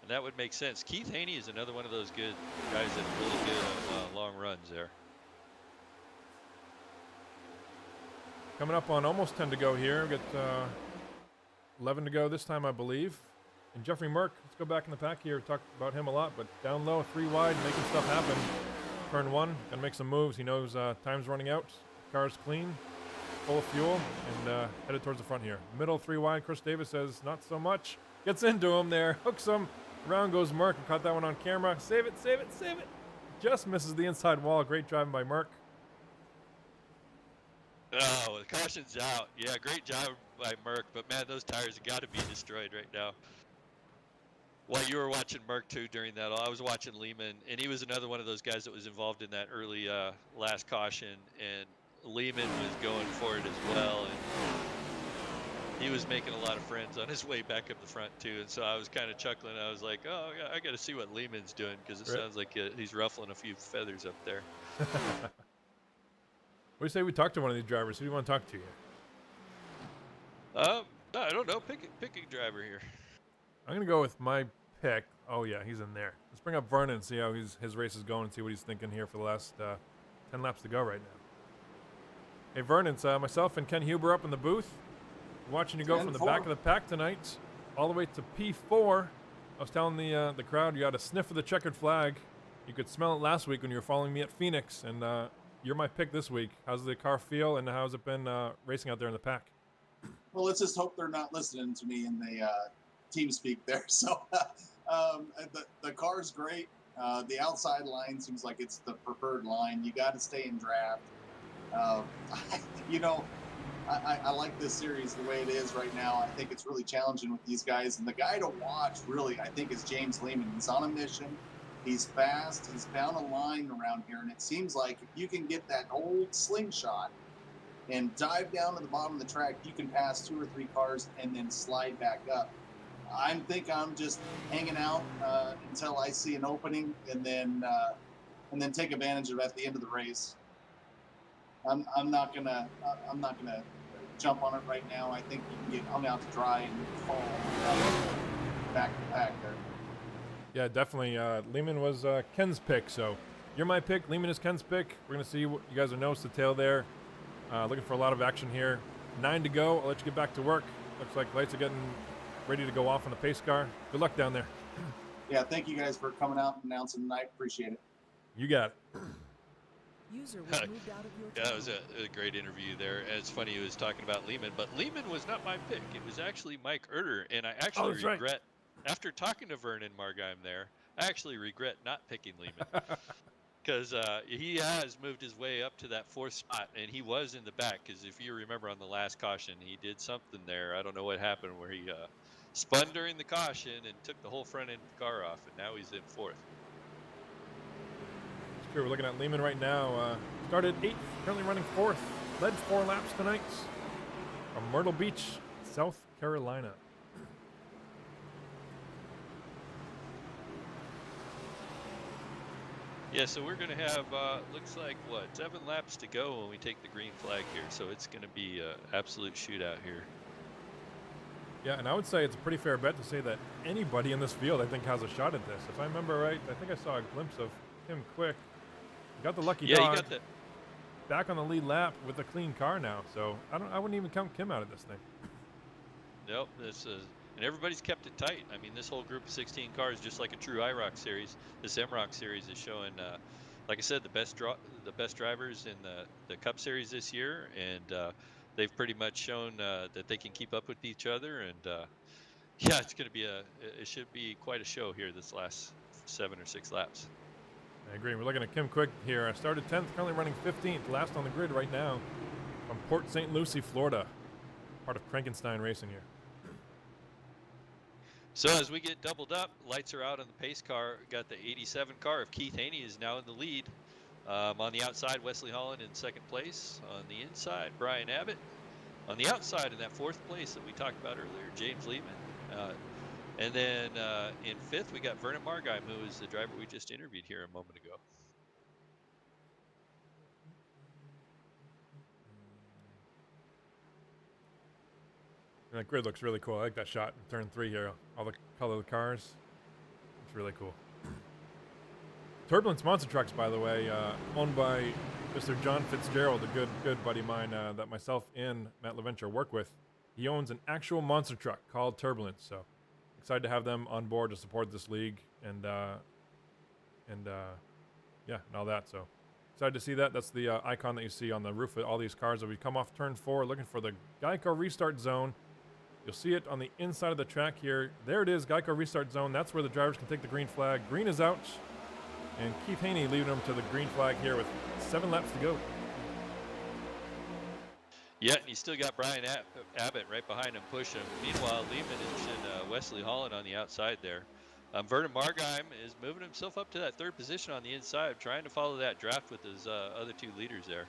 And that would make sense. Keith Haney is another one of those good guys that's really good on long runs there. Coming up on almost 10 to go here. We've got 11 to go this time, I believe. And Jeffrey Merck, let's go back in the pack here. Talked about him a lot, but down low, 3 wide, making stuff happen. Turn 1, gonna make some moves. He knows time's running out. Car's clean, full of fuel, and headed towards the front here. Middle, 3 wide. Chris Davis says not so much. Gets into him there, hooks him. Around goes Merck, and caught that one on camera. Save it, save it, save it. Just misses the inside wall. Great driving by Merck. Oh, the caution's out. Yeah, great job by Merck, but man, those tires have got to be destroyed right now. While you were watching Merck too during that, I was watching Lehman, and he was another one of those guys that was involved in that early last caution, and Lehman was going for it as well, and he was making a lot of friends on his way back up the front too, and so I was kind of chuckling. I was like, oh, I got to see what Lehman's doing, because it sounds like he's ruffling a few feathers up there. What do you say we talk to one of these drivers? Who do you want to talk to you? No, I don't know. Pick a driver here. I'm going to go with my pick. Oh, yeah, he's in there. Let's bring up Vernon and see how his race is going and see what he's thinking here for the last 10 laps to go right now. Hey, Vernon, it's myself and Ken Huber up in the booth. Watching you go from the back of the pack tonight all the way to P4. I was telling the crowd you got a sniff of the checkered flag. You could smell it last week when you were following me at Phoenix, and you're my pick this week. How's the car feel, and how's it been racing out there in the pack? Well, let's just hope they're not listening to me in the team speak there. So the car's great. The outside line seems like it's the preferred line. You got to stay in draft. I like this series the way it is right now. I think it's really challenging with these guys. And the guy to watch, really, I think, is James Lehman. He's on a mission. He's fast. He's found a line around here. And it seems like if you can get that old slingshot and dive down to the bottom of the track, you can pass 2 or 3 cars and then slide back up. I'm just hanging out until I see an opening, and then take advantage of it at the end of the race. I'm not gonna jump on it right now. I think you can get hung out to dry and fall back to the pack there. Yeah, definitely. Lehman was Ken's pick, so you're my pick. Lehman is Ken's pick. We're going to see what you guys are nose to tail there. Looking for a lot of action here. 9 to go. I'll let you get back to work. Looks like lights are getting ready to go off on the pace car. Good luck down there. Yeah, thank you guys for coming out and announcing tonight. Appreciate it. You got it. User was moved out of your Yeah, that was a great interview there. And it's funny he was talking about Lehman, but Lehman was not my pick. It was actually Mike Herter, and I actually regret after talking to Vernon Margheim there, I actually regret not picking Lehman because he has moved his way up to that 4th spot, and he was in the back. Because if you remember on the last caution, he did something there. I don't know what happened where he spun during the caution and took the whole front end of the car off, and now he's in 4th. It's true. We're looking at Lehman right now. Started 8th, currently running 4th. Led 4 laps tonight from Myrtle Beach, South Carolina. Yeah, so we're going to have, looks like, 7 laps to go when we take the green flag here. So it's going to be an absolute shootout here. Yeah, and I would say it's a pretty fair bet to say that anybody in this field, I think, has a shot at this. If I remember right, I think I saw a glimpse of Kim Quick. He got the lucky dog. Yeah, you got the... Back on the lead lap with a clean car now. So I wouldn't even count Kim out of this thing. Nope, this is... And everybody's kept it tight. I mean, this whole group of 16 cars, just like a true IROC series, this MROC series is showing, like I said, the best drivers in the Cup Series this year, and they've pretty much shown that they can keep up with each other. And yeah, it's going to be it should be quite a show here this last 7 or 6 laps. I agree. We're looking at Kim Quick here. I started 10th, currently running 15th, last on the grid right now, from Port St. Lucie, Florida, part of Frankenstein Racing here. So as we get doubled up, lights are out on the pace car. Got the 87 car of Keith Haney is now in the lead. On the outside, Wesley Holland in 2nd place. On the inside, Brian Abbott. On the outside, in that 4th place that we talked about earlier, James Lehman. And then in 5th, we got Vernon Margheim, who is the driver we just interviewed here a moment ago. And that grid looks really cool. I like that shot in turn 3 here. All the color of the cars. It's really cool. Turbulence Monster Trucks, by the way, owned by Mr. John Fitzgerald, a good buddy of mine that myself and Matt LaVenture work with. He owns an actual monster truck called Turbulence, so excited to have them on board to support this league and all that. So excited to see that. That's the icon that you see on the roof of all these cars. As we come off turn 4, looking for the Geico restart zone. You'll see it on the inside of the track here. There it is, Geico restart zone. That's where the drivers can take the green flag. Green is out, and Keith Haney leading them to the green flag here with 7 laps to go. Yeah, and you still got Brian Abbott right behind him pushing him. Meanwhile, Lehman and Wesley Holland on the outside there. Vernon Margheim is moving himself up to that 3rd position on the inside, trying to follow that draft with his other 2 leaders there.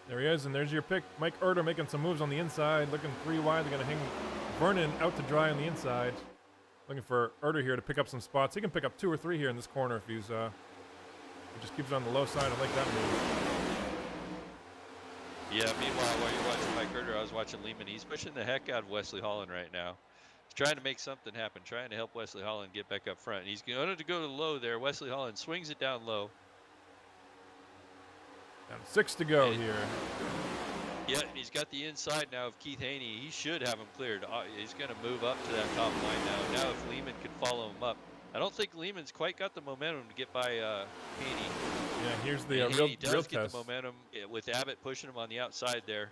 There he is, and there's your pick. Mike Erder making some moves on the inside, looking 3 wide. They're going to hang Vernon out to dry on the inside. Looking for Erder here to pick up some spots. He can pick up 2 or 3 here in this corner if he's he just keeps it on the low side. I like that move. Yeah, meanwhile, while you're watching Mike Erder, I was watching Lehman. He's pushing the heck out of Wesley Holland right now. He's trying to make something happen, trying to help Wesley Holland get back up front. He's going to go to the low there. Wesley Holland swings it down low. Down 6 to go here. Yeah, and he's got the inside now of Keith Haney. He should have him cleared. He's going to move up to that top line now. Now if Lehman can follow him up. I don't think Lehman's quite got the momentum to get by Haney. Yeah, here's the real Haney does real get test. the momentum with Abbott pushing him on the outside there.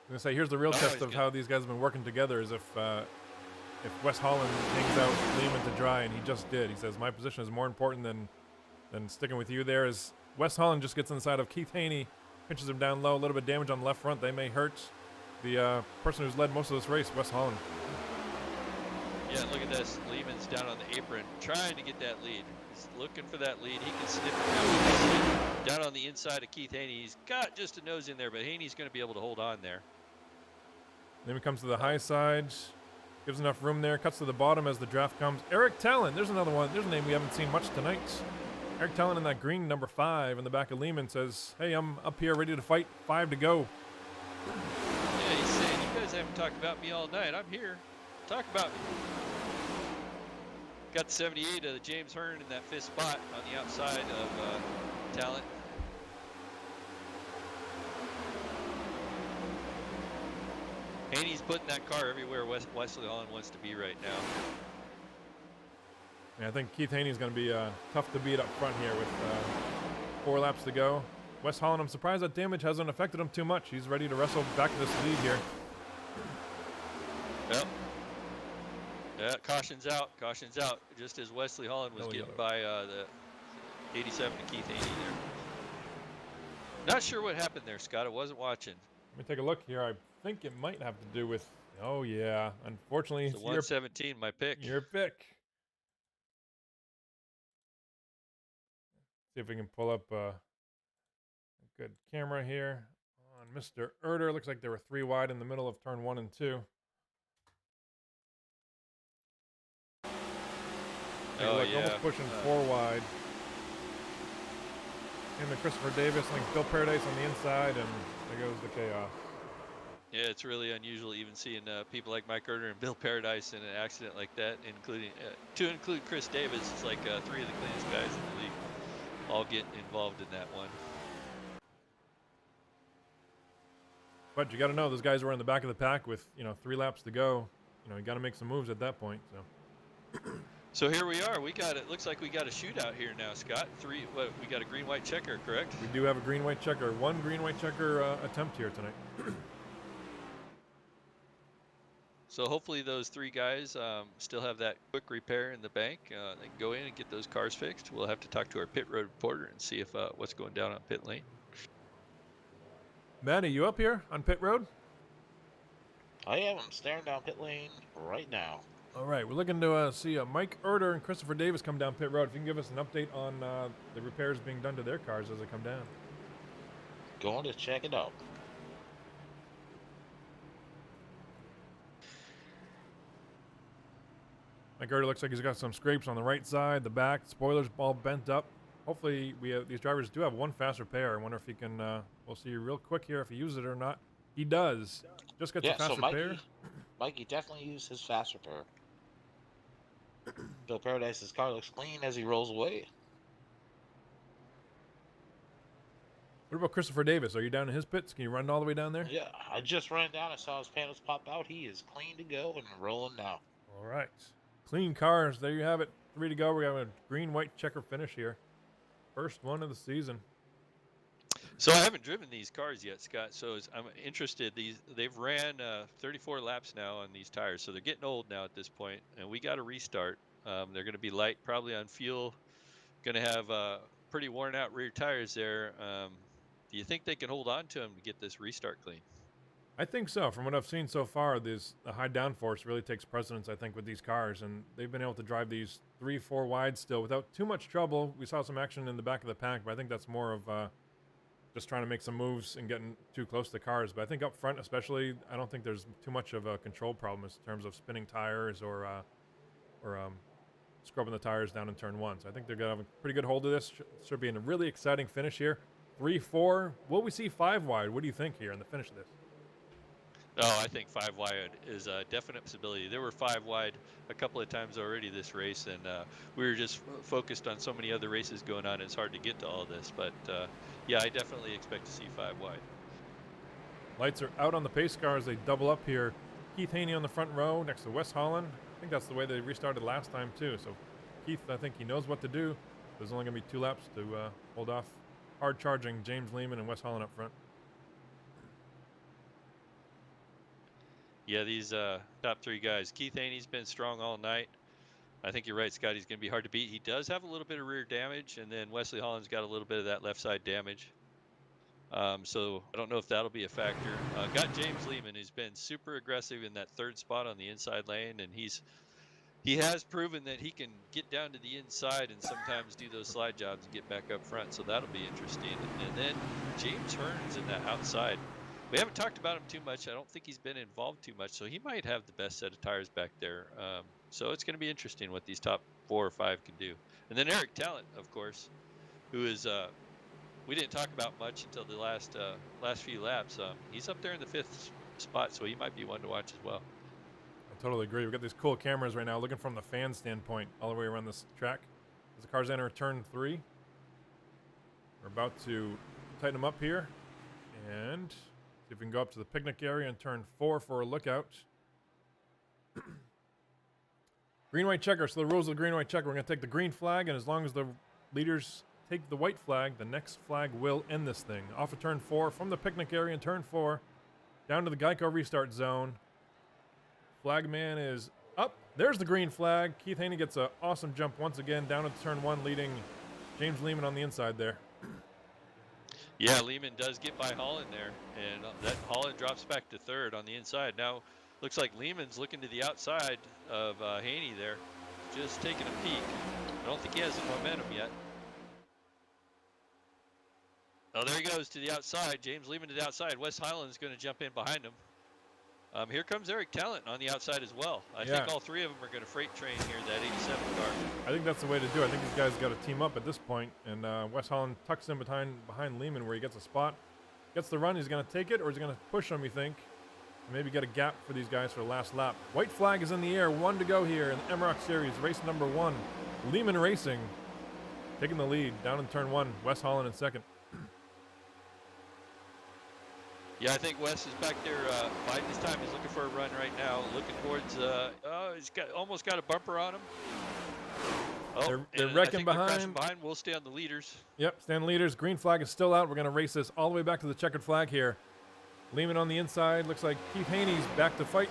I'm gonna say here's the real test he's of good. how these guys have been working together. Is if Wes Holland hangs out Lehman to dry, and he just did. He says my position is more important than sticking with you there. As Wes Holland just gets inside of Keith Haney, pinches him down low, a little bit of damage on the left front. They may hurt the person who's led most of this race, Wes Holland. Yeah, look at this. Lehman's down on the apron, trying to get that lead. He's looking for that lead. He can snip it down on the inside of Keith Haney. He's got just a nose in there, but Haney's going to be able to hold on there. Then he comes to the high side, gives enough room there, cuts to the bottom as the draft comes. Eric Talon, there's another one. There's a name we haven't seen much tonight. Eric Talon in that green number 5 in the back of Lehman says, hey, I'm up here ready to fight. 5 to go. Yeah, he's saying, you guys haven't talked about me all night. I'm here. Talk about me. Got the 78 of James Hearn in that 5th spot on the outside of Talent. Haney's putting that car everywhere Wesley Holland wants to be right now. Yeah, I think Keith Haney is going to be tough to beat up front here with 4 laps to go. Wes Holland, I'm surprised that damage hasn't affected him too much. He's ready to wrestle back to this lead here. Yep. Yeah, caution's out. Caution's out. Just as Wesley Holland was Yellow, getting yellow. by the 87 to Keith Haney there. Not sure what happened there, Scott. I wasn't watching. Let me take a look here. I think it might have to do with. Oh yeah, unfortunately, It's the 117, my pick. Your pick. See if we can pull up a good camera here on Mr. Erder. Looks like there were 3 wide in the middle of turn 1 and 2. Oh, yeah. Almost pushing 4 wide. Him and Christopher Davis, I think Bill Paradise on the inside, and there goes the chaos. Yeah, it's really unusual even seeing people like Mike Erder and Bill Paradise in an accident like that, including to include Chris Davis. It's like 3 of the cleanest guys in the league all get involved in that one. But you got to know those guys were in the back of the pack with 3 laps to go. You got to make some moves at that point. So. So here we are. We got it. Looks like we got a shootout here now, Scott. We got a green-white checker, correct? We do have a green-white checker. 1 green-white checker attempt here tonight. So hopefully those 3 guys still have that quick repair in the bank. They can go in and get those cars fixed. We'll have to talk to our pit road reporter and see if what's going down on pit lane. Matt, are you up here on pit road? I am. I'm staring down pit lane right now. All right, we're looking to see Mike Erder and Christopher Davis come down pit road. If you can give us an update on the repairs being done to their cars as they come down. Going to check it out. Mike Erder looks like he's got some scrapes on the right side, the back, spoilers all bent up. Hopefully, these drivers do have 1 fast repair. I wonder if he can. We'll see real quick here if he uses it or not. He does. Just gets a fast repair. Mikey definitely used his fast repair. Bill Paradise's car looks clean as he rolls away. What about Christopher Davis? Are you down in his pits? Can you run all the way down there? Yeah, I just ran down. I saw his panels pop out. He is clean to go and rolling now. All right. Clean cars. There you have it. 3 to go. We have a green-white checker finish here. First one of the season. So I haven't driven these cars yet, Scott. So I'm interested. They've ran 34 laps now on these tires, so they're getting old now at this point, and we got to restart. They're going to be light, probably on fuel. Going to have pretty worn-out rear tires there. Do you think they can hold on to them to get this restart clean? I think so. From what I've seen so far, the high downforce really takes precedence, I think, with these cars, and they've been able to drive these 3-4 wide still without too much trouble. We saw some action in the back of the pack, but I think that's more of just trying to make some moves and getting too close to the cars. But I think up front especially, I don't think there's too much of a control problem in terms of spinning tires or scrubbing the tires down in turn 1. So I think they're going to have a pretty good hold of this. Should be in a really exciting finish here. 3-4. Will we see 5 wide? What do you think here in the finish of this? Oh, I think 5 wide is a definite possibility. There were 5 wide a couple of times already this race, and we were just focused on so many other races going on. It's hard to get to all this, but yeah, I definitely expect to see 5 wide. Lights are out on the pace cars. They double up here. Keith Haney on the front row next to Wes Holland. I think that's the way they restarted last time too. So Keith, I think he knows what to do. There's only going to be 2 laps to hold off hard charging James Lehman and Wes Holland up front. Yeah, these top 3 guys. Keith Haney's been strong all night. I think you're right, Scott. He's going to be hard to beat. He does have a little bit of rear damage, and then Wesley Holland's got a little bit of that left side damage. So I don't know if that'll be a factor. Got James Lehman, who's been super aggressive in that 3rd spot on the inside lane, and he has proven that he can get down to the inside and sometimes do those slide jobs and get back up front. So that'll be interesting. And then James Hearn's in that outside. We haven't talked about him too much. I don't think he's been involved too much, so he might have the best set of tires back there. So it's going to be interesting what these top 4 or 5 can do. And then Eric Talent, of course, who is we didn't talk about much until the last few laps. He's up there in the 5th spot, so he might be one to watch as well. I totally agree. We've got these cool cameras right now looking from the fan standpoint all the way around this track. As the cars enter turn 3, we're about to tighten them up here and see if we can go up to the picnic area and turn 4 for a lookout. Green-white checker. So the rules of the green-white checker, we're going to take the green flag, and as long as the leaders take the white flag, the next flag will end this thing. Off of turn 4, from the picnic area in turn 4, down to the Geico restart zone. Flagman is up, There's the green flag. Keith Haney gets an awesome jump once again down into turn 1, leading James Lehman on the inside there. Yeah, Lehman does get by Holland there, and that Holland drops back to third on the inside. Now, looks like Lehman's looking to the outside of Haney there, just taking a peek. I don't think he has the momentum yet. Oh, there he goes to the outside. James Lehman to the outside. Wes Highland's going to jump in behind him. Here comes Eric Talent on the outside as well. I think all three of them are going to freight train here, that 87 car. I think that's the way to do it. I think these guys got to team up at this point, and Wes Holland tucks in behind Lehman where he gets a spot. Gets the run. He's going to take it, or he's going to push him, you think. And maybe get a gap for these guys for the last lap. White flag is in the air. 1 to go here in the MROC Series, race number 1. Lehman Racing taking the lead down in turn 1. Wes Holland in second. Yeah, I think Wes is back there biding his time. He's looking for a run right now. Looking towards, he's almost got a bumper on him. Oh, they're wrecking they're crashing behind. behind. We'll stay on the leaders. Yep, stand leaders. Green flag is still out. We're going to race this all the way back to the checkered flag here. Lehman on the inside. Looks like Keith Haney's back to fight.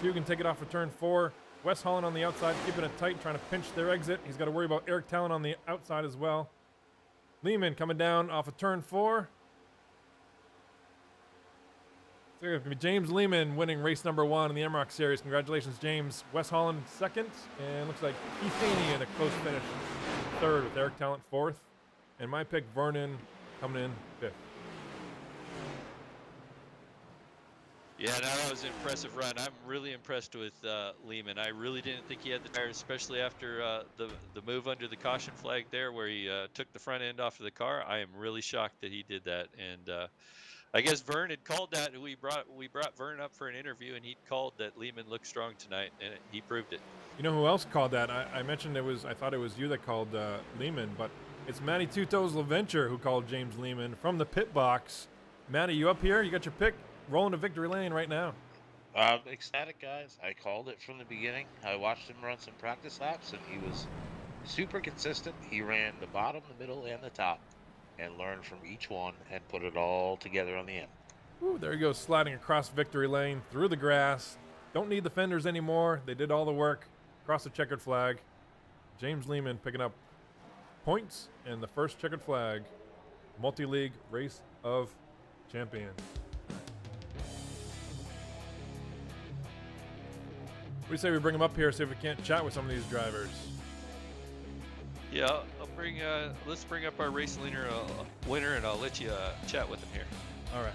Few can take it off for turn 4. Wes Holland on the outside, keeping it tight, trying to pinch their exit. He's got to worry about Eric Talent on the outside as well. Lehman coming down off of turn 4. So it's going to be James Lehman winning race number 1 in the MROC Series. Congratulations, James. Wes Holland second, and looks like Keith Haney in a close finish third with Eric Talent fourth. And my pick, Vernon, coming in fifth. Yeah, no, that was an impressive run. I'm really impressed with Lehman. I really didn't think he had the tires, especially after the move under the caution flag there where he took the front end off of the car. I am really shocked that he did that. And I guess Vern had called that. We brought Vern up for an interview, and he called that Lehman looked strong tonight, and he proved it. You know who else called that? I mentioned I thought it was you that called Lehman, but it's Matty Two Toes LaVenture who called James Lehman from the pit box. Matty, you up here? You got your pick? Rolling to victory lane right now. Ecstatic, guys. I called it from the beginning. I watched him run some practice laps, and he was super consistent. He ran the bottom, the middle, and the top, and learned from each one and put it all together on the end. Ooh, there he goes, sliding across victory lane through the grass. Don't need the fenders anymore. They did all the work. Across the checkered flag. James Lehman picking up points in the first checkered flag multi-league race of champions. What do you say we bring him up here, see if we can't chat with some of these drivers? Yeah, I'll bring. Let's bring up our race winner, and I'll let you chat with him here. All right.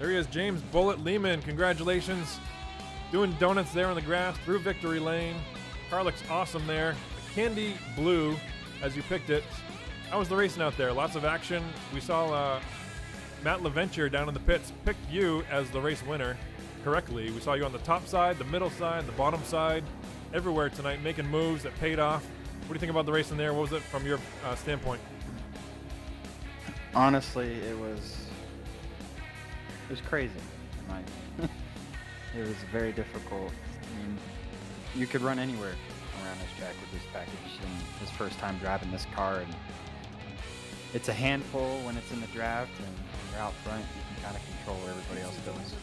There he is, James Bullet Lehman. Congratulations. Doing donuts there on the grass through victory lane. Car looks awesome there. The candy blue, as you picked it. How was the racing out there? Lots of action. We saw Matt LaVenture down in the pits picked you as the race winner correctly. We saw you on the top side, the middle side, the bottom side, everywhere tonight, making moves that paid off. What do you think about the racing there? What was it from your standpoint? Honestly, it was crazy. It was very difficult. I mean, you could run anywhere around this track with this package, and his first time driving this car, and it's a handful when it's in the draft, and when you're out front, you can kind of control where everybody else goes.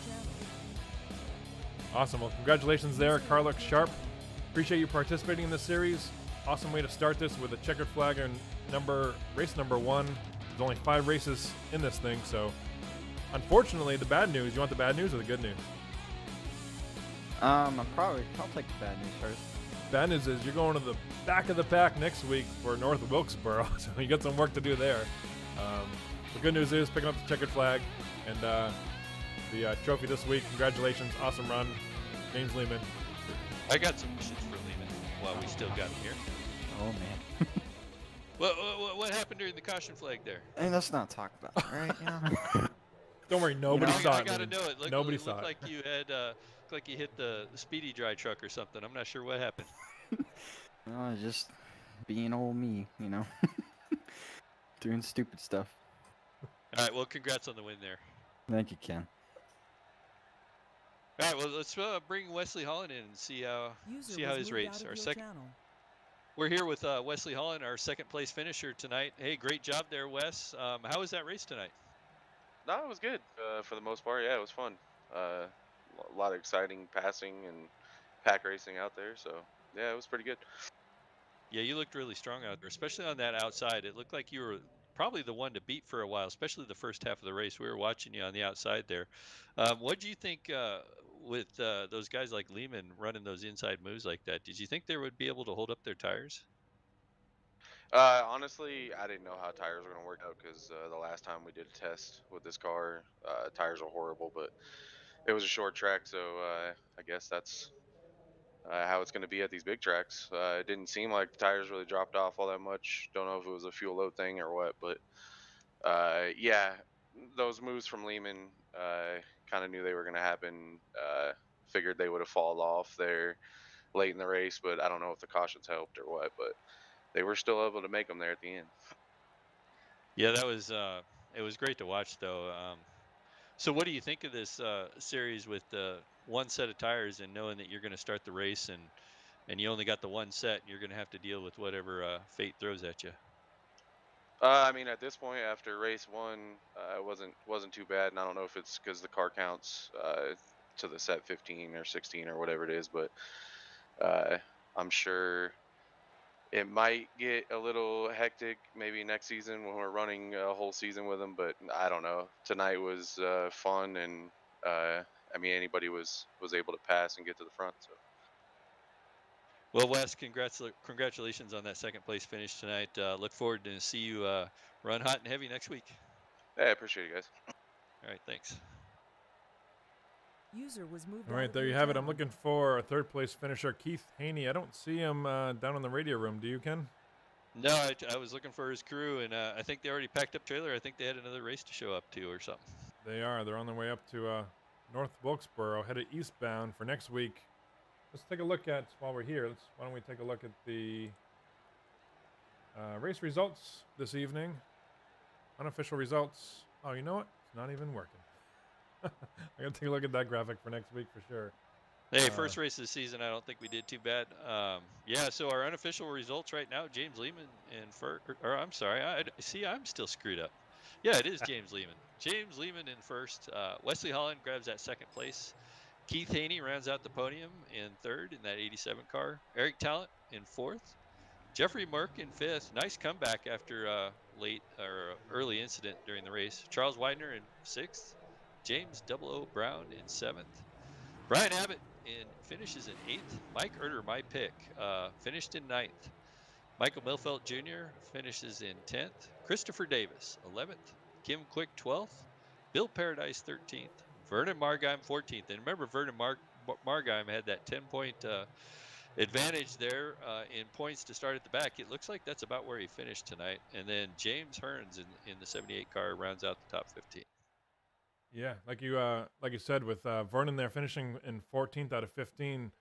Awesome. Well, congratulations there. Car looks sharp. Appreciate you participating in this series. Awesome way to start this with a checkered flag and race number 1. There's only 5 races in this thing, so unfortunately, the bad news. You want the bad news or the good news? I'll take the bad news first. Bad news is you're going to the back of the pack next week for North Wilkesboro, so you got some work to do there. The good news is picking up the checkered flag and the trophy this week. Congratulations. Awesome run. James Lehman. I got some questions for Lehman while we still got him here. Oh, man. What happened during the caution flag there? Hey, let's not talk about it, right? Yeah. Don't worry, nobody saw I it. gotta know it. Nobody it saw looked it. like you had, looked like you hit the speedy dry truck or something. I'm not sure what happened. Well, just being old me, you know. Doing stupid stuff. All right, well, congrats on the win there. Thank you, Ken. All right, well, let's bring Wesley Holland in and see how his race. Our second. We're here with Wesley Holland, our second place finisher tonight. Hey, great job there, Wes. How was that race tonight? No, it was good for the most part. Yeah, it was fun. A lot of exciting passing and pack racing out there. So yeah, it was pretty good. Yeah, you looked really strong out there, especially on that outside. It looked like you were probably the one to beat for a while, especially the first half of the race. We were watching you on the outside there. What do you think with those guys like Lehman running those inside moves like that? Did you think they would be able to hold up their tires? Honestly, I didn't know how tires were going to work out because the last time we did a test with this car, tires were horrible. But it was a short track, so I guess that's how it's going to be at these big tracks. It didn't seem like the tires really dropped off all that much. Don't know if it was a fuel load thing or what, but yeah, those moves from Lehman, kind of knew they were going to happen. Figured they would have fallen off there late in the race, but I don't know if the cautions helped or what. But they were still able to make them there at the end. Yeah, that was it was great to watch though. So what do you think of this series with one set of tires and knowing that you're going to start the race and you only got the one set and you're going to have to deal with whatever fate throws at you? I mean, at this point, after race one, it wasn't too bad, and I don't know if it's because the car counts to the set 15 or 16 or whatever it is, but uh, I'm sure it might get a little hectic maybe next season when we're running a whole season with them. But I don't know. Tonight was fun, and I mean, anybody was able to pass and get to the front. So. Well, Wes, congratulations on that second place finish tonight. Look forward to see you run hot and heavy next week. Yeah, I appreciate it, guys. All right, thanks. User was moved All out right, of there your you have it. I'm channel. looking for a third place finisher, Keith Haney. I don't see him down in the radio room. Do you, Ken? No, I was looking for his crew, and I think they already packed up trailer. I think they had another race to show up to or something. They are. They're on their way up to North Wilkesboro, headed eastbound for next week. Let's take a look at, while we're here, why don't we take a look at the race results this evening. Unofficial results. Oh, you know what? It's not even working. I gotta take a look at that graphic for next week for sure. Hey, first race of the season, I don't think we did too bad. Yeah, so our unofficial results right now, James Lehman and I'm sorry, I'm still screwed up. Yeah, it is James Lehman. James Lehman in first. Wesley Holland grabs that second place. Keith Haney rounds out the podium in third in that 87 car. Eric Talent in fourth. Jeffrey Merck in fifth. Nice comeback after late or early incident during the race. Charles Widener in sixth. James O. Brown in seventh. Brian Abbott finishes in eighth. Mike Erder, my pick, finished in ninth. Michael Milfelt Jr. finishes in 10th. Christopher Davis, 11th. Kim Quick, 12th. Bill Paradise, 13th. Vernon Margheim, 14th. And remember, Vernon Margheim had that 10-point advantage there in points to start at the back. It looks like that's about where he finished tonight. And then James Hearns in the 78 car rounds out the top 15. Yeah, like you said, with Vernon there finishing in 14th out of 15.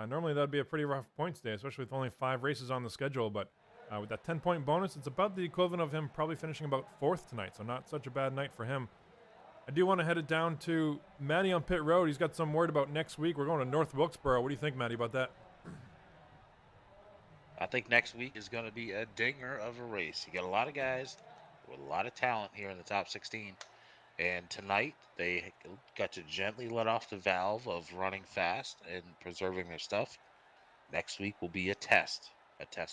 Normally that'd be a pretty rough points day, especially with only 5 races on the schedule. But with that 10-point bonus, it's about the equivalent of him probably finishing about 4th tonight. So not such a bad night for him. I do want to head it down to Matty on pit road. He's got some word about next week. We're going to North Wilkesboro. What do you think, Matty, about that? I think next week is going to be a dinger of a race. You got a lot of guys with a lot of talent here in the top 16. And tonight, they got to gently let off the valve of running fast and preserving their stuff. Next week will be a test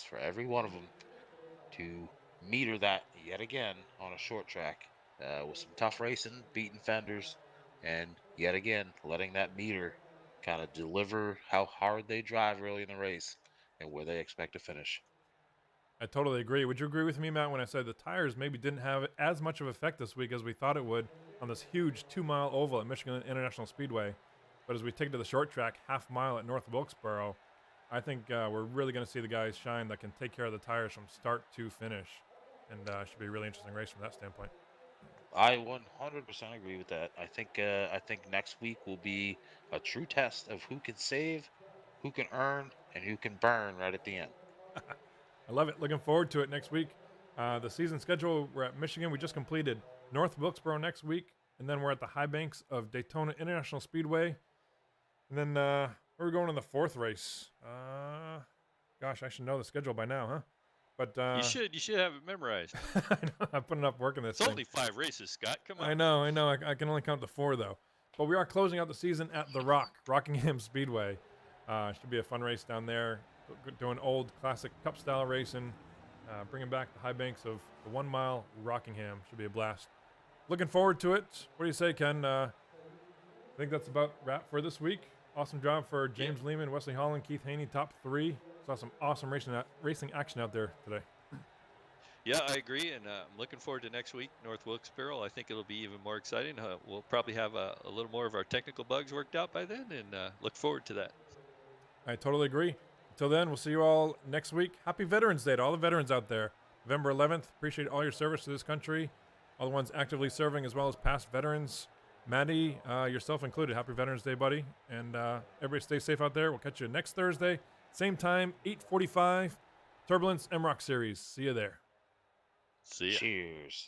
for every one of them to meter that yet again on a short track with some tough racing, beating fenders, and yet again letting that meter kind of deliver how hard they drive early in the race and where they expect to finish. I totally agree. Would you agree with me, Matt, when I said the tires maybe didn't have as much of effect this week as we thought it would on this huge 2-mile oval at Michigan International Speedway? But as we take it to the short track, half mile at North Wilkesboro, I think we're really going to see the guys shine that can take care of the tires from start to finish. And should be a really interesting race from that standpoint. I 100% agree with that. I think next week will be a true test of who can save, who can earn, and who can burn right at the end. I love it. Looking forward to it next week. The season schedule, we're at Michigan. We just completed North Wilkesboro next week. And then we're at the high banks of Daytona International Speedway. And then we're going to the 4th race. Gosh, I should know the schedule by now, huh? But You should have it memorized. I know, I'm putting up work in this It's thing. only 5 races, Scott. Come on. I know. I can only count to 4 though. But we are closing out the season at the Rockingham Speedway. Should be a fun race down there. Doing old classic cup style racing. Bringing back the high banks of the 1 mile Rockingham. Should be a blast. Looking forward to it. What do you say, Ken? I think that's about wrap for this week. Awesome job for James Lehman, Wesley Holland, Keith Haney, top 3. Saw some awesome racing action out there today. Yeah, I agree, and I'm looking forward to next week, North Wilkesboro. I think it'll be even more exciting. We'll probably have a little more of our technical bugs worked out by then, and look forward to that. I totally agree. Until then, we'll see you all next week. Happy Veterans Day to all the veterans out there. November 11th. Appreciate all your service to this country. All the ones actively serving as well as past veterans. Maddie, yourself included. Happy Veterans Day, buddy. And everybody stay safe out there. We'll catch you next Thursday. Same time, 8:45. Turbulence MROC Series. See you there. See ya. Cheers.